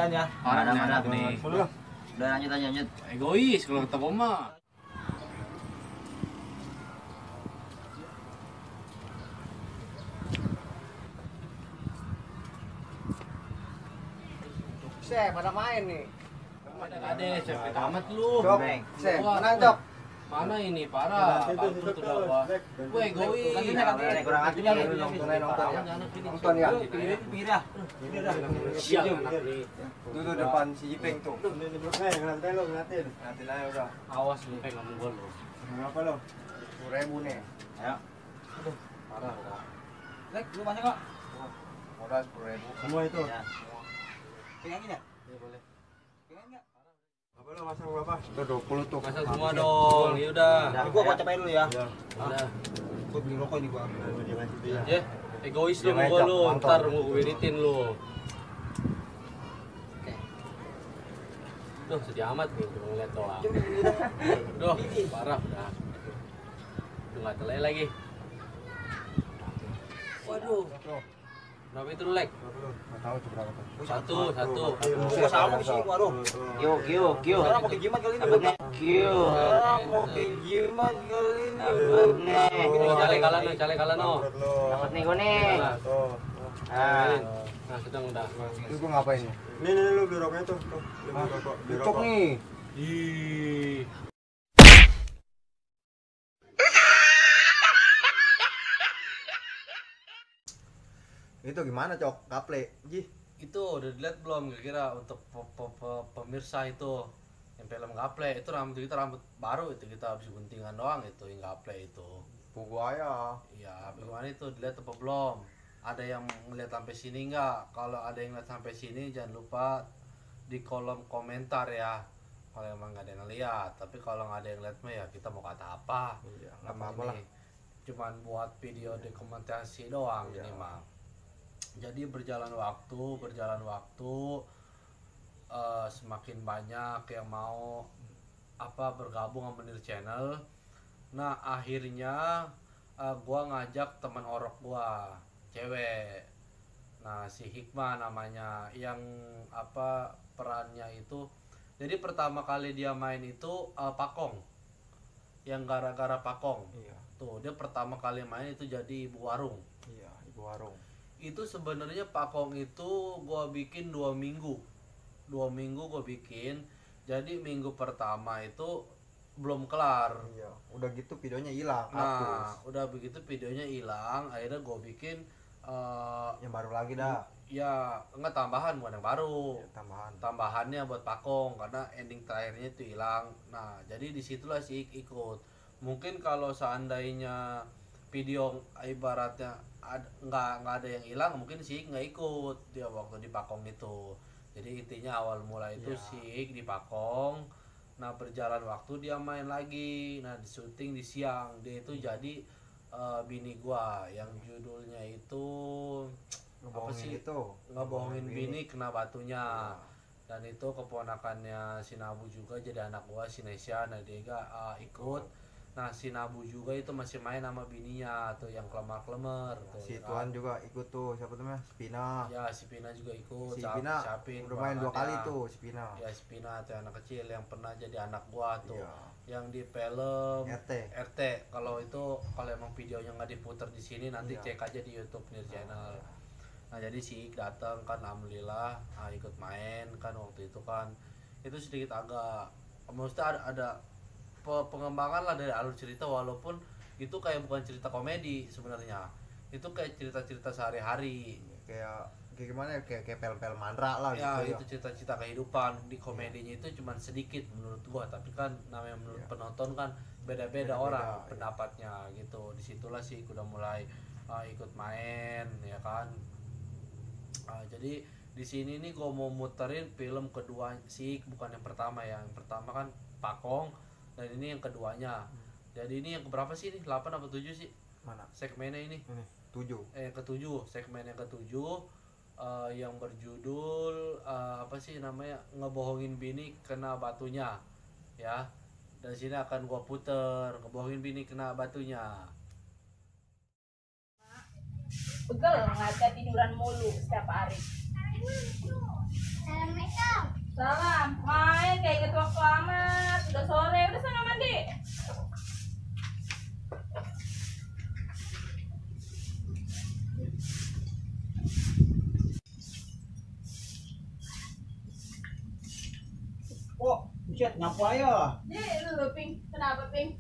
ya. Parah nih. Udah lanjut. Egois kalau kata Koma. Pada main nih. Peda gade, cepet amat lu. Beng. Mana Cok? Mana ini parah. Bangkrut udah gua. Gue egois. Kurang ajar ya. Nonton ya. Pira. Siap. Tuh depan si Ipeng tuh. Ngeliatin lu, ngeliatin. Nanti aja udah. Awas lu kayak ngomong gua lu. Berapa lo? 10.000 nih. Ayo. Parah udah. Lek, lu masuk kok. Modal 10.000. Semua itu. Ya. Pegangin ya? Ya boleh. Pegangin enggak? Apa lo masang berapa? Tuh 20 tuh. Masuk semua dong. Ya udah. Ini gua capain dulu ya. Udah. Gua beli rokok nih gua. Ya, egois lu Jangan mau gua ajak, lu. mantap. Ntar mau gue wiritin lu. Duh, sedih amat nih cuma ngeliat doang. Duh, parah udah. Udah nggak telai lagi. Waduh. Berapa itu lu, Lek? Enggak tahu tuh berapa tuh. Satu. Gua sama sih gua aduh. Kyo. Sekarang mau ke jimat kali ini. Kyo. Mau ke jimat kali ini. Ini cale kalah no. Dapat nih gua nih. Nah, sedang udah. Itu gua ngapain nih? Nih lu beli rokoknya tuh. Tuh, beli rokok. Beli Cok rokok. nih. Ih. Itu gimana, Cok? Gaple. Ji. Itu udah dilihat belum kira-kira untuk pemirsa itu yang film gaple itu rambut baru itu kita habis guntingan doang itu yang gaple itu. Buaya. Iya, bagaimana itu dilihat apa belum? Ada yang ngeliat sampai sini nggak? Kalau ada yang ngeliat sampai sini jangan lupa di kolom komentar ya. Kalau emang nggak ada yang ngeliat, tapi kalau nggak ada yang ngeliat mah ya kita mau kata apa? Iya, nggak Apa apa-apa lah. ini? Cuman buat video dokumentasi doang ini mah. Jadi berjalan waktu semakin banyak yang mau bergabung sama Nir Channel. Nah akhirnya gua ngajak teman orok gua cewek. Nah si Hikmah namanya yang perannya itu. Jadi pertama kali dia main itu Pakong, yang gara-gara Pakong. Iya. Tuh dia pertama kali main itu jadi ibu warung. Iya, ibu warung. Itu sebenarnya Pakong itu gua bikin 2 minggu. 2 minggu gua bikin. Jadi minggu pertama itu belum kelar. Iya, udah gitu videonya hilang. Nah, hapus. udah begitu videonya hilang, akhirnya gua bikin Yang baru lagi dah. ya enggak tambahan bukan yang baru. Ya, tambahan. Tambahannya buat Pakong karena ending terakhirnya itu hilang. Nah, jadi disitulah si ikut. Mungkin kalau seandainya video ibaratnya nggak ada yang hilang, mungkin si nggak ikut dia waktu di Pakong itu. Jadi intinya awal mula itu Ya. si di Pakong. Nah berjalan waktu dia main lagi. Nah di syuting di siang dia itu jadi bini gua yang judulnya itu Ngebohongin itu. ngebohongin bini kena batunya. Dan itu keponakannya si Nabu juga jadi anak gua si Nesya. Nah dia ikut. Nah si Nabu juga itu masih main sama bininya tuh yang kelemar-kelemar tuh. Si ya kan. Tuan juga ikut tuh, siapa namanya? Spina. Ya si Pina juga ikut. Si Pina Syapin, udah main 2 kali keponakannya. tuh si Pina. Ya si Pina tuh anak kecil yang pernah jadi anak gua tuh. Iya. Yang di film RT. Kalau emang videonya nggak diputar di sini nanti Iya. cek aja di YouTube Nir Channel. Nah jadi si Ik datang kan alhamdulillah ikut main kan waktu itu kan itu sedikit agak maksudnya ada pengembangan lah dari alur cerita walaupun itu kayak bukan cerita komedi sebenarnya itu kayak cerita-cerita sehari-hari Kayak gimana ya? Kayak pel-pel mandra lah ya gitu itu cerita-cerita kehidupan di komedinya itu cuman sedikit menurut gua tapi kan namanya menurut penonton kan beda-beda orang pendapatnya gitu disitulah sih udah mulai ikut main ya kan. Jadi di sini nih gua mau muterin film kedua sih bukan yang pertama ya yang pertama kan Pakong dan ini yang keduanya. Jadi ini yang keberapa sih nih 8 atau 7 sih? Mana? Segmennya ini. Ini 7. Ketujuh, segmen yang ketujuh yang berjudul apa sih namanya, ngebohongin bini kena batunya, ya. Dan sini akan gua puter ngebohongin bini kena batunya. Pegel ngeliatnya tiduran mulu setiap hari. Assalamualaikum. Salam, main kayak inget waktu amat. Udah sore, udah sana mandi. Oh, buset, nyapu aja. Lu Ping, kenapa Ping?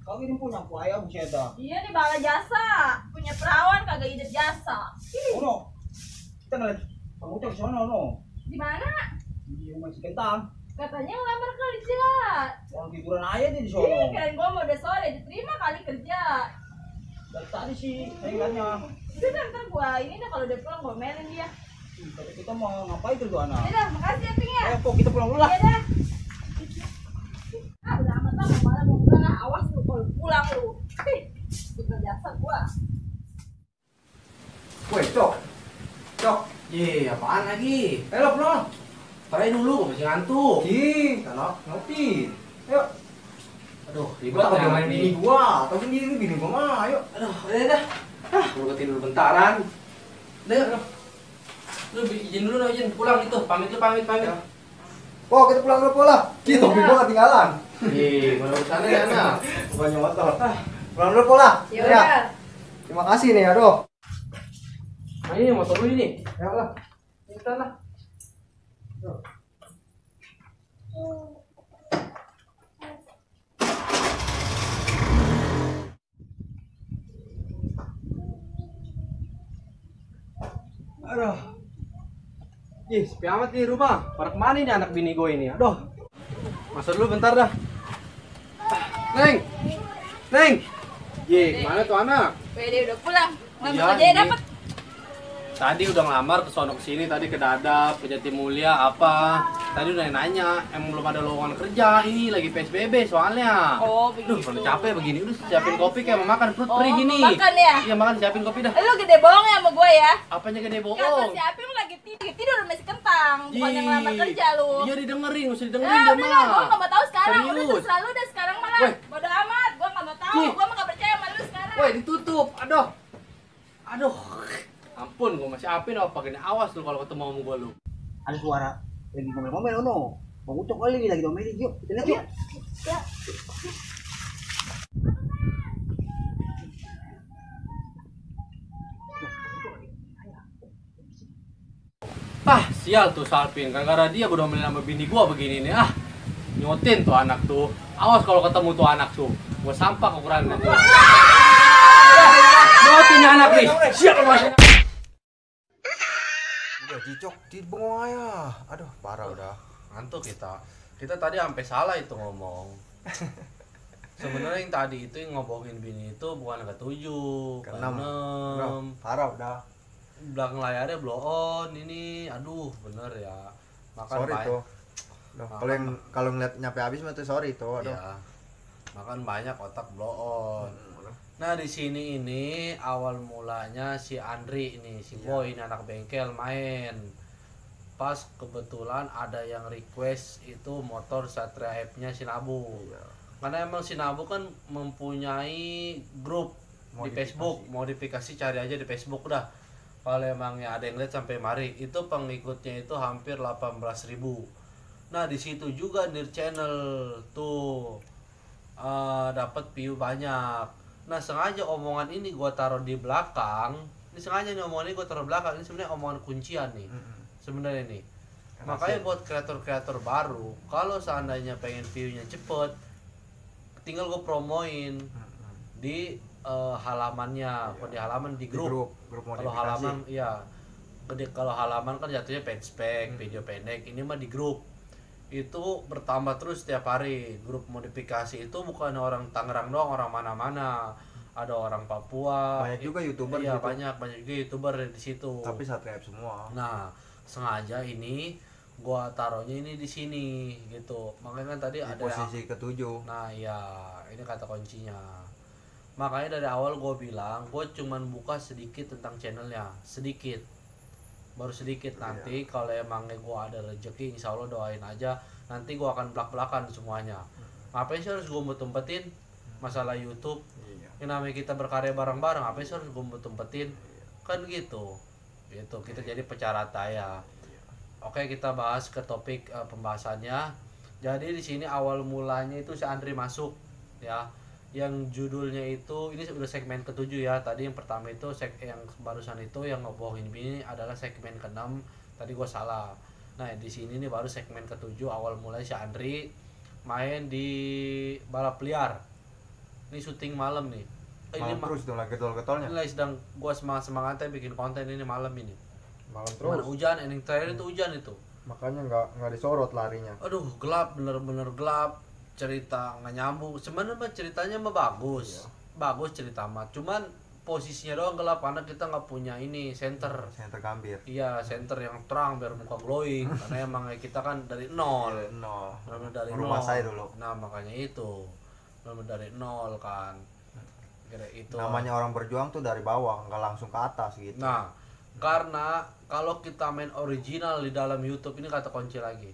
Kau ini pun nyapu aja, buset dah. Iya nih bala jasa, punya perawan kagak hidup jasa. Oh no, kita ngeliat Bang Ucok sono no. Di mana? Di rumah si Kentang. Katanya ngelamar kerja. Orang tiduran aja dia di sono. Ih, kirain gua mau udah sore, diterima kali kerja. Dari tadi sih, saya ingatnya. Udah ntar gua ini dah kalau udah pulang gua melin dia. Kata kita mau ngapain tuh anak? Udah, makasih ya Ping ya. Kok kita pulang dulu lah. Iya dah. Udah amat lah, malah mau pulang lah. Awas lu kalau pulang lu. Bukan jasa gua. Woi, Cok. Cok. Apaan lagi? Ayo pulang. Tarik dulu, gua masih ngantuk. Anak ngopi. Ayo. Aduh, Gua ribet takut ya main bini gua. Tahu sendiri bini gua mah. Ayo. Aduh, udah dah. Gua tidur bentaran. Udah. Lu izin dulu, izin pulang itu. Pamit. Oh, kita pulang dulu pola. Kita topi gua ketinggalan. Mana urusannya ya, Nak? Bukannya motor. Pulang dulu pola. Ya. Terima kasih nih, aduh. Nah, ini motor lu ini. Ya lah. Kita lah. Aduh. Sepi amat nih rumah. Pada kemana nih anak bini gue ini? Aduh. Masuk dulu bentar dah. Neng. Kemana tuh anak? Pede udah pulang. Ngambil Iya, kerjanya ini. dapet. Tadi udah ngelamar ke sono kesini, tadi ke Dadap, ke Jatimulya apa. Tadi udah nanya, emang belum ada lowongan kerja. Ini lagi PSBB soalnya. Oh, begitu. Udah capek begini, udah siapin kopi kayak mau makan perut perih gini. Makan ya? Iya, makan siapin kopi dah. Lu gede bohong ya sama gue ya? Apanya gede Kata bohong? siapin lu lagi tidur masih kentang. Bukannya ngelamar kerja lu. Iya didengerin, usah didengerin Udah dia lah, mah. gue gak mau tahu sekarang. Udah Serius. terserah lu deh sekarang malah. Weh. Bodo amat, gue gak mau tahu. Gue mah gak percaya sama lu sekarang. Woi, ditutup. Aduh. Ampun, gue masih apin apa gini. Awas lu kalau ketemu sama gue lu. Ada suara lagi ngomel-ngomel no. Bang Ucok kali lagi ngomelin. Yuk, kita lihat yuk. Ya. Sial tuh Salpin, gara-gara dia gue udah main sama bini gue begini nih. Nyotin tuh anak tuh. Awas kalau ketemu tuh anak tuh. Gue sampah ukurannya tuh. Nyotin anak nih. Siap mas. Udah Cicok, dibengong aja. Aduh, parah udah. Ngantuk kita. Kita tadi sampai salah itu ngomong. Sebenarnya yang tadi itu yang ngebohongin bini itu bukan ketujuh, keenam. Parah udah. Belakang layarnya blow on ini, aduh bener ya. Makan Sorry banyak. tuh. Kalau ngeliat nyampe habis mah tuh sorry tuh. Aduh. Ya, makan banyak otak blow on. Nah di sini ini awal mulanya si Andri ini, si Boy ini anak bengkel main. Pas kebetulan ada yang request itu motor Satria F-nya Shinabu. Karena emang Shinabu kan mempunyai grup di Facebook, modifikasi cari aja di Facebook dah. Kalau emangnya ada yang lihat sampai mari, itu pengikutnya itu hampir 18.000. Nah di situ juga Nir Channel tuh dapat view banyak. Nah sengaja omongan ini gue taruh di belakang. Ini sengaja nih omongan ini gue taruh belakang. Ini sebenarnya omongan kuncian nih. Sebenarnya nih. Makanya buat kreator-kreator baru, kalau seandainya pengen view-nya cepet, tinggal gue promoin di halamannya, di halaman di grup kalau halaman iya kalau halaman kan jatuhnya page video pendek, ini mah di grup itu bertambah terus setiap hari. Grup modifikasi itu bukan orang Tangerang doang, orang mana-mana, ada orang Papua, banyak juga YouTuber iya gitu. banyak juga YouTuber di situ, tapi Satria F semua. Nah sengaja ini gua taruhnya ini di sini gitu, makanya kan tadi di ada posisi ketujuh. Nah ya ini kata kuncinya. Makanya dari awal gue bilang gue cuman buka sedikit tentang channelnya, sedikit, baru sedikit. Nanti kalau emangnya gue ada rezeki, insya Allah doain aja, nanti gue akan belak-belakan semuanya. Ngapain sih harus gue umpetin masalah YouTube? Yang namanya kita berkarya bareng-bareng, ngapain sih harus gue umpetin? Kan gitu. Itu kita jadi pecah rata ya. Oke, kita bahas ke topik pembahasannya. Jadi di sini awal mulanya itu si Andri masuk ya. Yang judulnya itu ini udah segmen ke-7 ya. Tadi yang pertama itu yang barusan itu yang ngebohongin ini adalah segmen ke-6. Tadi gua salah. Nah, di sini nih baru segmen ke-7 awal mulai si Andri main di balap liar. Ini syuting malam nih. Ini terus tuh lagi getol-getolnya. Ini sedang gua semangatnya bikin konten ini malam ini. Malam terus. Mana hujan, ending terakhir itu hujan itu. Makanya nggak disorot larinya. Aduh, gelap, bener-bener gelap. Cerita nggak nyambung. Sebenarnya ceritanya mah bagus. Bagus cerita mah. Cuman posisinya doang gelap karena kita nggak punya ini center gambir. Iya, center yang terang biar muka glowing. Karena emang kita kan dari nol. Dari rumah nol. saya dulu. Nah, makanya itu. Dari nol kan. Kira itu. Namanya orang berjuang tuh dari bawah, nggak langsung ke atas gitu. Nah, karena kalau kita main original di dalam YouTube, ini kata kunci lagi.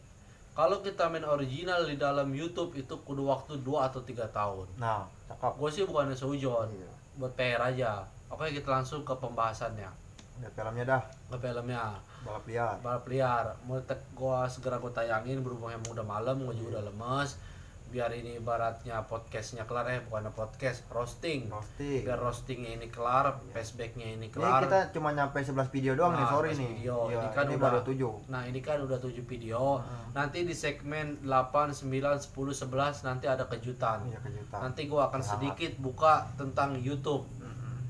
Kalau kita main original di dalam YouTube itu kudu waktu 2 atau 3 tahun. Nah, cakep. Gue sih bukannya seujon, buat PR aja. Oke, kita langsung ke pembahasannya. Lihat filmnya dah. Ke filmnya. Balap liar. Balap liar. Mau segera gue tayangin berhubung emang udah malam, gue juga udah lemes. Biar ini ibaratnya podcastnya kelar, bukan podcast, roasting. Biar roastingnya ini kelar, flashbacknya ini kelar. Ini kita cuma nyampe 11 video doang nih, sorry nih. Video. Ya, ini kan ini udah baru 7. Nah, ini kan udah 7 video. Nanti di segmen 8, 9, 10, 11 nanti ada kejutan. Iya, kejutan. Nanti gua akan sedikit buka tentang YouTube.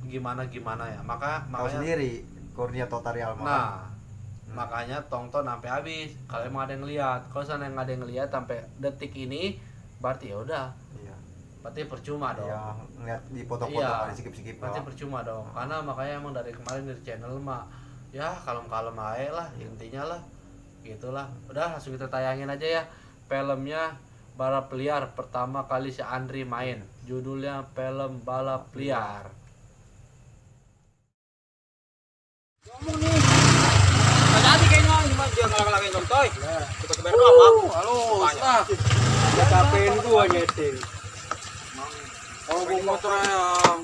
Gimana ya. Makanya sendiri Kurnia Totarial. Nah, makanya tonton sampai habis. Kalau emang ada yang ngeliat, kalau sana yang ada yang ngeliat sampai detik ini, berarti ya udah. Iya. Berarti percuma dong. Iya, ngeliat di foto-foto ada skip-skip. Berarti percuma dong. Karena makanya emang dari kemarin dari channel mah ya kalem-kalem aja lah intinya lah. Gitulah. Udah langsung kita tayangin aja ya. Filmnya Balap Liar pertama kali si Andri main. Judulnya film Balap Liar. Ngomong nih. Nggak jadi kayaknya, ini mah dia ngalah-ngalahin contoy. Kita ke Berkam, halo. Ya kapain gua nyetir. Kalau gua motor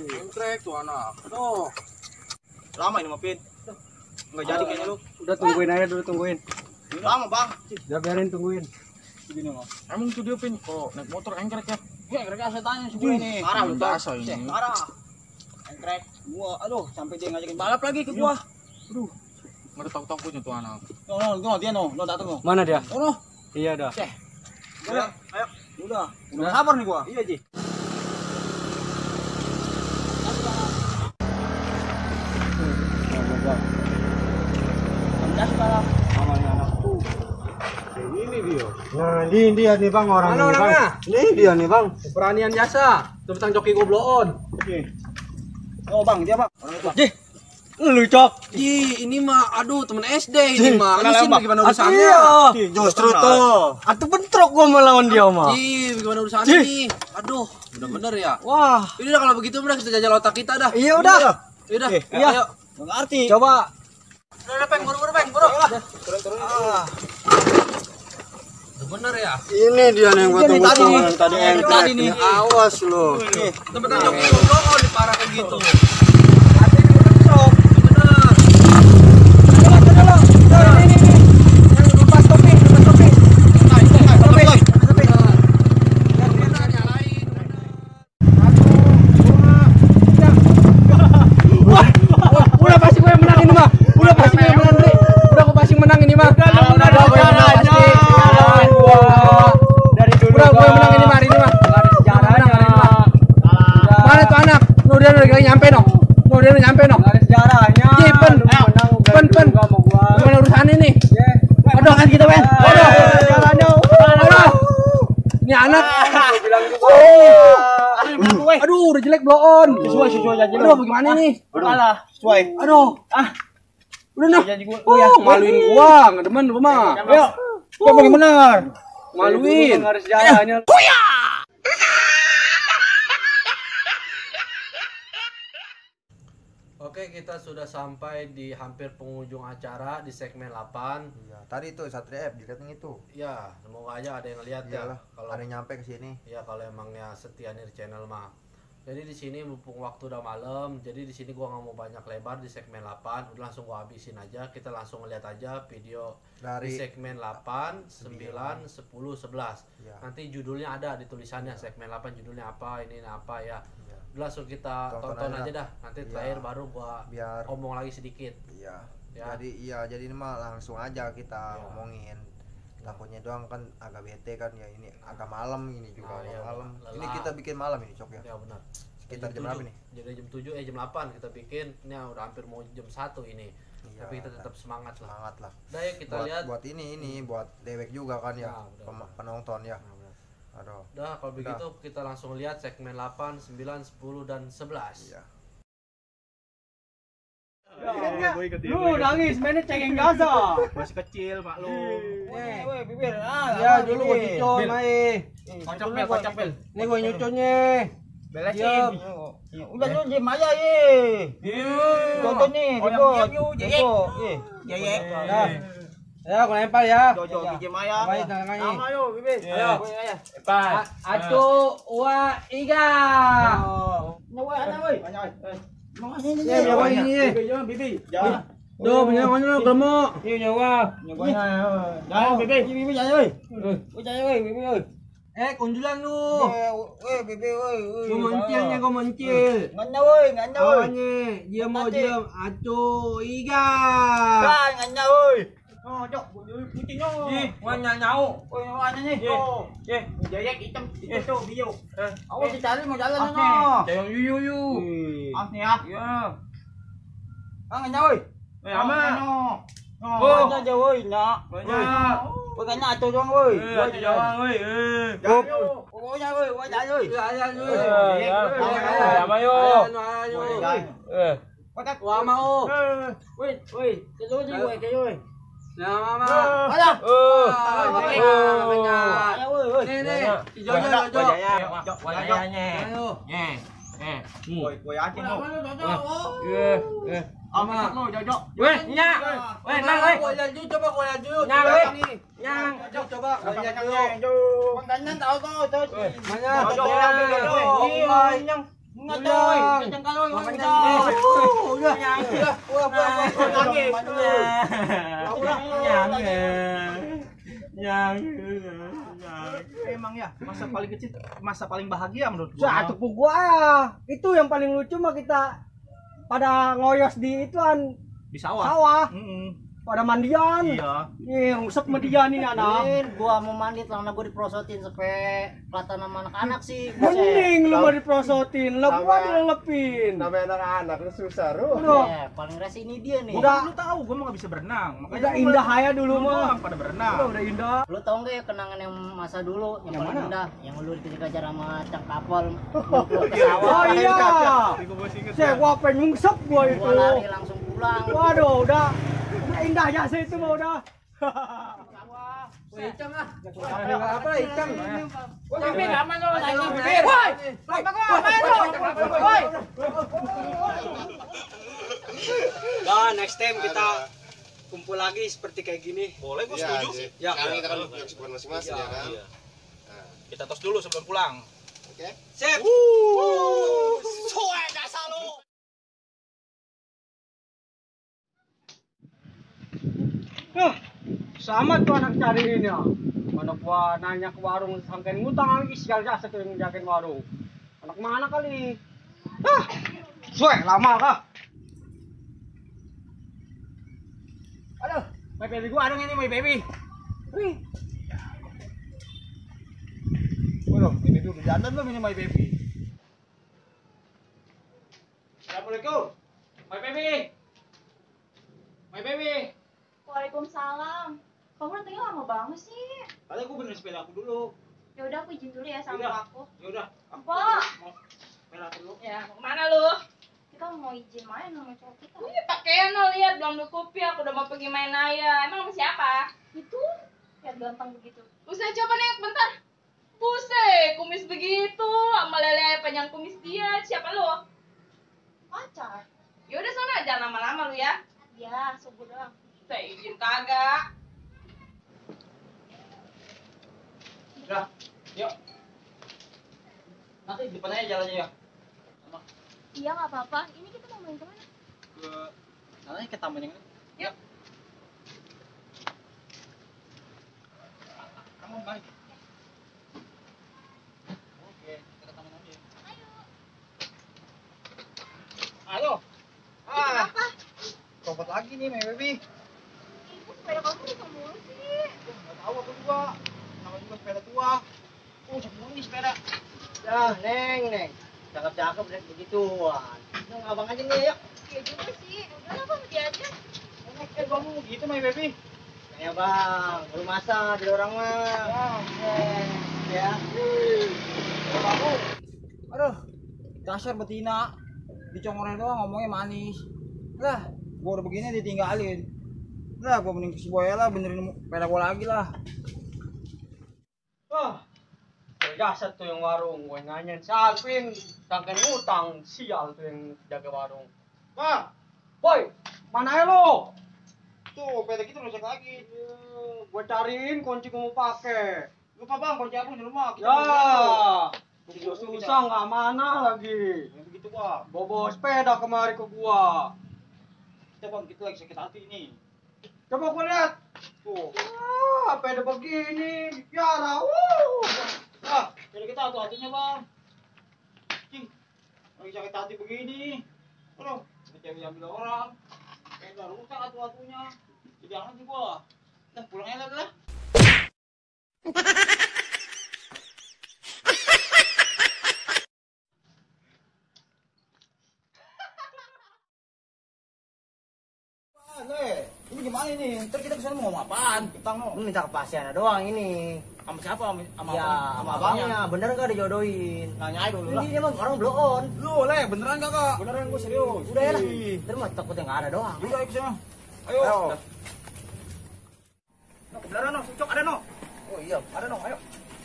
yang trek tuh anak. Tuh. Lama ini mah, Pin. Nggak jadi kayaknya lu. Udah tungguin aja dulu, tungguin. Lama, Bang. Udah biarin tungguin. Begini, Bang. Emang itu dia, Pin, kalau naik motor engkrek ya. Ya, engkrek saya tanya sih gue ini. Parah lu, biasa ini. Parah. Engkrek. Gua, aduh, sampai dia ngajakin balap lagi ke gua. Aduh. Nggak ada takut-takutnya tuh anak. No, dia no datang no. Mana dia? Oh no. Iya dah. Udah, ayo. Udah sabar nih gua. Iya, Ji. Ini dia. Nah, ini dia nih Bang orangnya. Mana orangnya? Ini dia nih Bang. Peranian jasa. Tentang joki gobloon. Oke. Oh, Bang, dia, Bang. Orang itu. Ji. Lu cok. Ji, ini mah aduh temen SD ini mah. Ini sih gimana urusannya? Iya. Justru tuh. Atuh bentrok gua melawan dia mah. Ji, gimana urusannya nih? Aduh, bener-bener ya. Wah. Ini udah kalau begitu udah kita jajal otak kita dah. Iya udah. Udah. Iya. Ayo. Ngerti. Coba. Udah, Peng, buru-buru, Peng, buru. Turun. Bener ya? Ini dia nih yang gua tunggu tadi nih. Awas lu. Temen-temen joki gobloon diparah kayak gitu. Nyampe no. Ada sejarahnya. Pen. Gimana urusan ini? Aduh kan kita men. Aduh. Ini anak. Aduh, udah jelek bloon. Sesuai aja. Aduh, bagaimana nih? Kalah, sesuai. Aduh. Udah nah. Maluin gua, enggak demen lu mah. Ayo. Gua mau bener. Maluin. Harus sejarahnya. Oke, kita sudah sampai di hampir penghujung acara di segmen 8. Iya, tadi itu Satria F dilihatin itu. Ya, semoga aja ada yang lihat ya. Kalau ada yang nyampe ke sini. Ya, kalau emangnya setia nih channel mah. Jadi di sini mumpung waktu udah malam, jadi di sini gua nggak mau banyak lebar di segmen 8, udah langsung gua habisin aja. Kita langsung lihat aja video dari di segmen 8, 9, 10, 11. Ya. Nanti judulnya ada di tulisannya segmen 8 judulnya apa, ini apa ya. Udah langsung kita tonton aja dah. Nanti terakhir baru gua omong lagi sedikit. Iya. Ya. Jadi ini mah langsung aja kita ngomongin. Takutnya doang kan agak bete kan ya, ini agak malam ini juga malam. Ini kita bikin malam ini Cok ya. Ya benar. Sekitar jam berapa nih? Jadi jam 7 jam 8 kita bikin. Ini udah hampir mau jam 1 ini. Iya, tapi kita tetap semangat lah. Udah ya kita lihat buat ini buat dewek juga kan ya. Penonton ya. Aduh. Udah kalau begitu kita langsung lihat segmen 8, 9, 10 dan 11. Iya. Lu nangis mainnya cengeng gaza. Masih kecil maklum. Woi bibir. Ya dulu gua nyucun mai. Kocok bel. Nih gua nyucunnya. Belesin. Udah lu diem aja ye. Contoh nih, ya, aku lempar ya. Jojo biji maya. Baik, tangannya. Ayo bibir. Ayo. Empat. Atu, ua, iga. Woi, ana woi. Ya, nyawa ini. Bibi. Tuh, punya mana gemuk. Ini nyawa. Jangan bibi. Bibi jangan woi. Jangan woi, bibi woi. Kunjulan lu. Bibi woi. Gua mencilnya, gua mencil. Nganya woi, nganya woi. Dia mau diam. Atu, iga. Kan nganya woi. Oh, Jok, putihnya. Nganya nyau. Oh, nganya nih. Oh. Jayek hitam itu tuh bio. Awas dicari mau jalan no. Jangan yuyu. Ah nih ya. Iya. Nganya woi. Ama. Oh, nganya aja woi, nak. Woi nganya atuh doang woi. Atuh doang woi. Pokoknya woi, woi jalan woi. Jalan woi. Ama yo. Wah mau. Woi, keluar sih woi, keluar. Nah, mama. Ada. Ayo, woi. Nih. Jojo. Wajahnya. Ayo. Woi aja mau. Ama. Jojo. Weh, nyak. Weh, nang weh. Coba gua laju. Nyang weh. Nyang. Coba gua laju. Kontannya tahu tuh. Mana? Nyang. Ngacoy, kenceng kalau udah nyang. Emang ya masa paling kecil, masa paling bahagia menurut gua. Satu gua ya. Itu yang paling lucu mah kita pada ngoyos di ituan di sawah. Pada mandian. Iya. Nih, rusak mandian ini anak. Gua mau mandi celana gua diprosotin sampai kelihatan sama anak-anak sih. Mending lu mau diprosotin, lu gua dilelepin. Namanya anak-anak lu susah, Ru. Paling rese ini dia nih. Udah lu tahu gua mah enggak bisa berenang. Makanya udah indah aja dulu mah. Pada berenang. Udah indah. Lu tahu enggak ya kenangan yang masa dulu yang paling indah? Yang lu dikejar-kejar sama cang kapal ke sawah. Oh iya. Gua pengen nyungsep gua itu. Gua lari langsung pulang. Waduh, udah indah aja sih itu mah udah. Icang ah. Apa Icang? Bibir aman lo lagi bibir. Woi. Apa gua aman lo? Woi. Nah, next time kita kumpul lagi seperti kayak gini. Boleh, gua setuju. Ya, sekarang kita kan punya kesibukan masing-masing ya kan. Kita tos dulu sebelum pulang. Oke. Sip. Soe dasar lu. Sama tuh anak cari ini ya. Anak gua nanya ke warung sampai ngutang lagi sial jasa tuh yang jagain warung. Anak mana kali? Lama kah? Aduh, my baby gua ada ini my baby. Wih. Waduh, ini tuh berjalan belum ini my baby. Assalamualaikum. My baby. My baby. Waalaikumsalam. Kamu datangnya lama banget sih. Tadi aku benerin sepeda aku dulu. Ya udah aku izin dulu ya sama Yaudah. aku. Ya udah. Apa? Mau sepeda dulu. Ya, mau kemana lu? Kita mau izin main sama cowok kita. Wih, pakaian lo lihat belum dikupi, aku udah mau pergi main aja. Emang sama siapa? Itu lihat gampang begitu. Buset, coba nih bentar. Buset, kumis begitu, sama lele panjang kumis dia. Siapa lo? Pacar. Ya udah sana, jangan lama-lama lu ya. Ya, subuh doang. Saya izin kagak. Udah, yuk. Nanti depan aja jalannya ya. Iya, nggak apa-apa. Ini kita mau main kemana? Nanti ke taman yang ini. Yuk. Kamu balik. Oke, kita ke taman aja. Ayo. Halo. Kenapa? Copot lagi nih, my baby. Ibu sepeda kamu rusak mulu sih. Nggak tahu aku juga. Namanya juga sepeda tua. Semua nih sepeda. Ya, Neng. Cakep-cakep dan begituan. Nung, abang aja nih, yuk. Iya juga sih. Udah lah, sama dia aja. Kamu gitu, my baby. Ya, Bang. Baru masa jadi orang mah. Ya. Kamu. Aduh. Dasar betina. Dicongorin doang ngomongnya manis. Lah, gua udah begini ditinggalin. Lah, gua mending ke si Boya lah benerin sepeda gua lagi lah. Dasar tuh yang warung, gue nanyain si Alvin, sangkain utang, sial tuh yang jaga warung. Bang, Boy, mana ya lo? tuh sepeda kita rusak lagi. Gue cariin kunci gue mau pakai. Lupa bang, kunci aku di rumah. Kita Ya, susah nggak mana lagi. begitu bang. Bawa sepeda kemari ke gua. Kita bang, kita lagi sakit hati nih. Coba gua lihat. Tuh. Sepeda begini, dipiara. Jadi kita hati-hatinya bang. Cing, lagi sakit hati begini. Aduh, diambil orang. Sepeda rusak hatu-hatunya. Jangan sih gua. Nah, pulang aja lah. Ini gimana ini? Ntar kita kesana mau ngomong apaan? Kita mau. Lu minta kepastian doang ini. Sama siapa? Sama Ya, sama abangnya. Bener nggak dijodohin? Nanya aja dulu lah. Ini emang orang blow on. Lu, beneran kagak? Beneran gua serius. Udah ya lah. Terus mah takutnya nggak ada doang. Udah, ayo kesana. Ayo. No, beneran no, cocok ada no. Oh iya, ada no, ayo.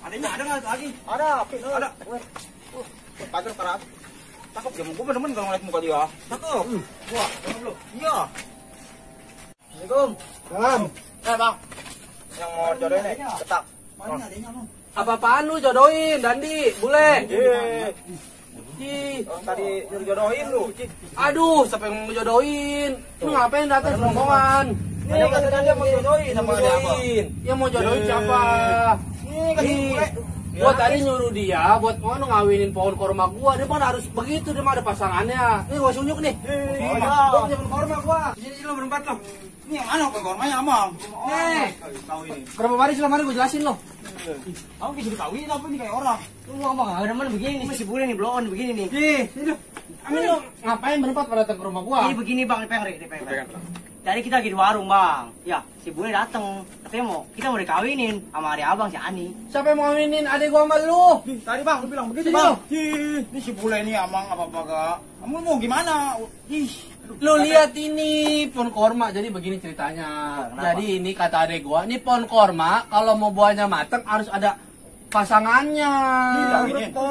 Adanya ada nggak lagi? Ada, ada. Pagar keras. Cakep ya, gua bener-bener kalau ngeliat muka dia. Cakep. Wah, cakep lu. Iya. Assalamualaikum. Bang. Bang. Yang mau jodohin nih, ketak. Mana adanya bang? Apa-apaan lu jodohin, Dandi? Bule. Tadi jodohin lu. Aduh, siapa yang mau jodohin? Lu ngapain datang rombongan? Ini kan dia mau jodohin sama dia apa? Yang mau jodohin siapa? Ini kan bule. Gua tadi nyuruh dia buat mau ngawinin pohon korma gua. Dia mah harus begitu, dia mah ada pasangannya. Nih gua sunyuk nih. Gua punya pohon korma gua. Sini lo berempat lo. Ini yang mana pohon kormanya, Amang? Nih. Tahu ini. Berapa hari sih mari gua jelasin lo. Kamu bisa dikawin apa nih kayak orang? Lu ngomong ada mana begini? Masih boleh nih blow on begini nih. Nih. Amin lu ngapain berempat pada datang ke rumah gua? Ini begini Bang, dipegang. Tadi kita lagi di warung Bang. Ya, si Bule dateng. Katanya kita mau dikawinin sama adik abang si Ani. Siapa yang mau ngawinin adik gua sama lu? Tadi Bang, lu bilang begitu Bang. Ini si Bule ini Amang apa-apa gak? Kamu mau gimana? Lu lihat ini pohon korma. Jadi begini ceritanya. Jadi ini kata adik gua, ini pohon korma kalau mau buahnya mateng harus ada pasangannya. Iya begitu.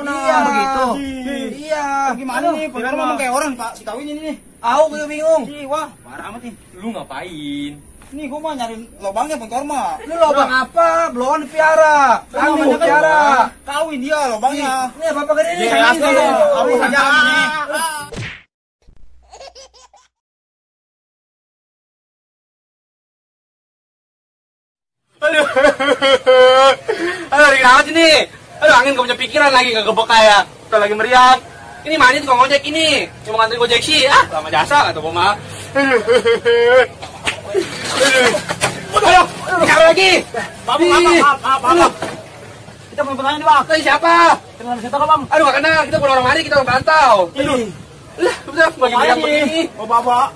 Iya. Gimana nih? Pohon korma kayak orang Pak, dikawinin ini. Aku juga bingung. Wah, parah amat nih. Lu ngapain? Nih gua mah nyari lobangnya pohon korma. Lu lobang apa? Belum piara. Kami piara. Kawin dia lobangnya. Nih bapak gede nih. Kawin aja ini. Aduh, kenapa sih nih? Aduh, angin gak punya pikiran lagi, gak gebek kayak. Udah lagi meriang. Ini mana tukang ojek ini? Cuma nganterin gojek sih. Lama jasa kata gua mah. Aduh, kenapa lagi? Maaf. Kita mau bertanya nih, Bang. Tadi siapa? Kita nggak bisa tahu, Bang. Aduh, gak kenal. Kita bukan orang mari, kita orang pantau. Aduh. Lah, udah bagi meriang begini. Bapak.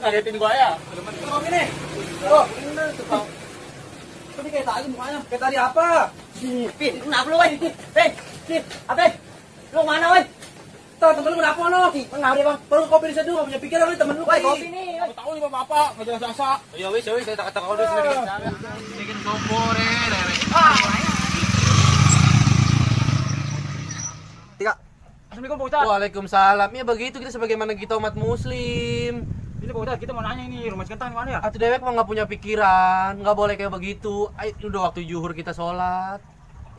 Ngagetin gua ya. Tukang ini. Oh, Tapi kayak tadi mukanya. kayak tadi apa? Pin, kenapa lu, woi? Pin, apa? Lu mana, woi? Temen lu kenapa lo? Kenapa dia, Bang? Perlu kopi di seduh, gak punya pikiran lu temen lu kali. Kopi nih. Aku tahu nih Bapak, nggak jelas jasa. Ya wis, saya tak kata kau dulu sendiri. Bikin kompor Tiga. Assalamualaikum Pak Ustaz. Waalaikumsalam. Ya begitu kita sebagaimana kita umat muslim. Ini Pak Ustaz, kita mau nanya ini rumah kentang di mana ya? Atuh dewek mah nggak punya pikiran, nggak boleh kayak begitu. Ayo, udah waktu zuhur kita sholat.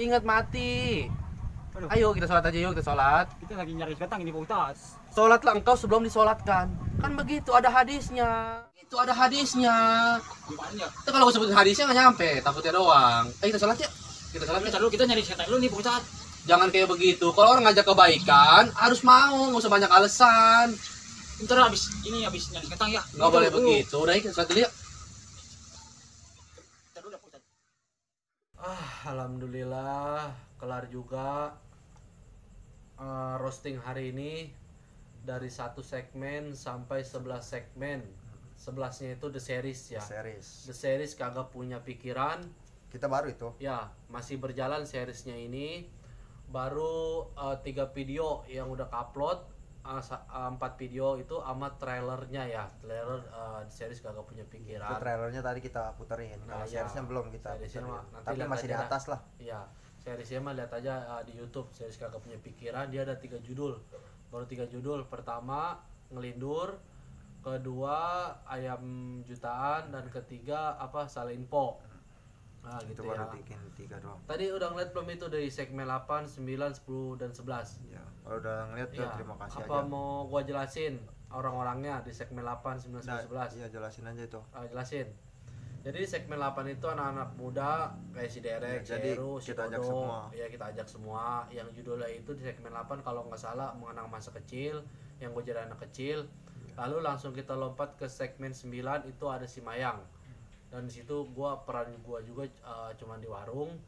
Ingat mati. Ayo kita sholat aja yuk, kita sholat. Kita lagi nyari kentang ini Pak Ustaz. Sholatlah engkau sebelum disolatkan. Kan begitu, ada hadisnya. Itu ada hadisnya. Gimana ya? Itu kalau gue sebutin hadisnya nggak nyampe, takutnya doang. Ayo kita sholat ya. Kita sholat ya. Dulu kita nyari kentang dulu nih Pak Ustaz. Jangan kayak begitu. Kalau orang ngajak kebaikan, harus mau, nggak usah banyak alasan. Ntar habis nyari kentang ya. Nggak boleh begitu. Udah, kita sholat dulu ya. Alhamdulillah, kelar juga roasting hari ini. Dari 1 segmen sampai 11 segmen. 11-nya itu The Series ya. The Series kagak punya pikiran. Kita baru itu. Ya, masih berjalan seriesnya ini. Baru 3 video yang udah upload, 4 video itu sama trailernya ya. Trailer The Series kagak punya pikiran. Itu trailernya tadi kita puterin. Kalau seriesnya belum kita puterin. Tapi masih di atas lah. Iya. Seriesnya mah lihat aja di YouTube. Series kagak punya pikiran, dia ada 3 judul. Baru 3 judul. Pertama Ngelindur, kedua Ayam Jutaan, dan ketiga apa Salah Info. Nah, itu gitu baru ya. bikin 3 doang. Tadi udah ngeliat belum itu dari segmen 8, 9, 10 dan 11? Ya, kalau udah ngeliat ya, terima kasih apa aja. mau gua jelasin orang-orangnya di segmen 8, 9, 10, 11? Iya, jelasin aja itu. Jelasin. Jadi di segmen 8 itu anak-anak muda kayak si Derek, ya, jadi Heru, si kita ajak Dodo. semua. Ya kita ajak semua. Yang judulnya itu di segmen 8 kalau nggak salah mengenang masa kecil, yang gue jadi anak kecil. Lalu langsung kita lompat ke segmen 9 itu ada si Mayang. Dan di situ peran gua juga cuman di warung,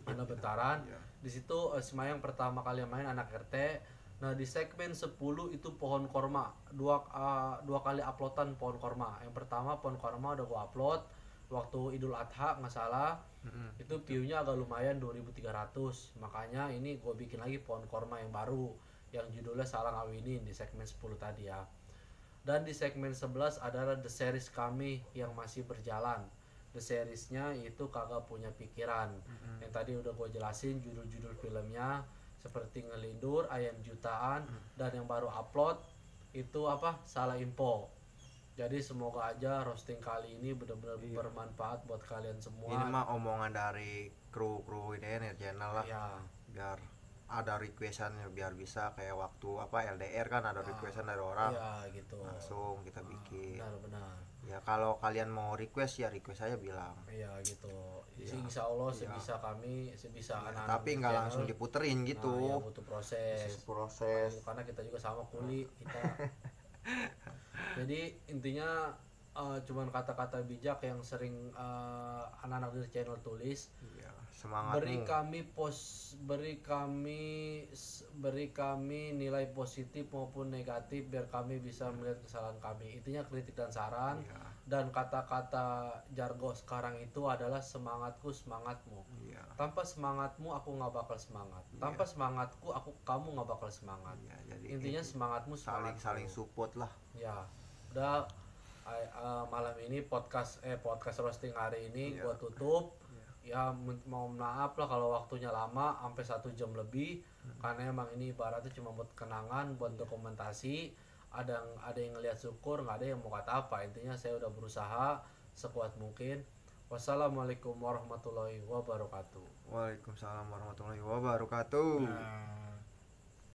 ada bentaran. Di situ si Mayang pertama kali main anak RT. Nah di segmen 10 itu pohon korma, dua kali uploadan pohon korma. Yang pertama pohon korma udah gua upload waktu Idul Adha nggak salah. Itu view-nya agak lumayan 2.300. Makanya ini gue bikin lagi pohon korma yang baru yang judulnya Salah Ngawinin di segmen 10 tadi ya. Dan di segmen 11 adalah The Series kami yang masih berjalan. The Series-nya itu kagak punya pikiran. Yang tadi udah gue jelasin judul-judul filmnya seperti Ngelindur, Ayam Jutaan, dan yang baru upload itu apa? Salah Info. Jadi semoga aja roasting kali ini benar-benar bermanfaat buat kalian semua. Ini mah omongan dari kru ini channel lah. Ya. Biar ada requestan biar bisa kayak waktu apa LDR kan ada requestan dari orang. Iya gitu. Langsung kita bikin. Benar-benar. Ya kalau kalian mau request ya request aja bilang. Iya gitu. Insya Allah sebisa kami, sebisa anak-anak. Tapi nggak langsung diputerin gitu. Nah, ya butuh proses. Karena kita juga sama kuli kita. Jadi intinya cuman kata-kata bijak yang sering anak-anak dari channel tulis. Semangatmu. Beri kami nilai positif maupun negatif biar kami bisa melihat kesalahan kami. Intinya kritik dan saran. Dan kata-kata jargon sekarang itu adalah semangatku semangatmu. Tanpa semangatmu aku nggak bakal semangat. Tanpa semangatku kamu nggak bakal semangat. Jadi intinya semangatmu saling support lah. Ya udah malam ini podcast roasting hari ini gua tutup. Ya mohon maaf lah kalau waktunya lama sampai 1 jam lebih, karena emang ini ibaratnya cuma buat kenangan, buat dokumentasi. Ada yang ngelihat syukur, nggak ada yang mau kata apa. Intinya saya udah berusaha sekuat mungkin. Wassalamualaikum warahmatullahi wabarakatuh. Waalaikumsalam warahmatullahi wabarakatuh.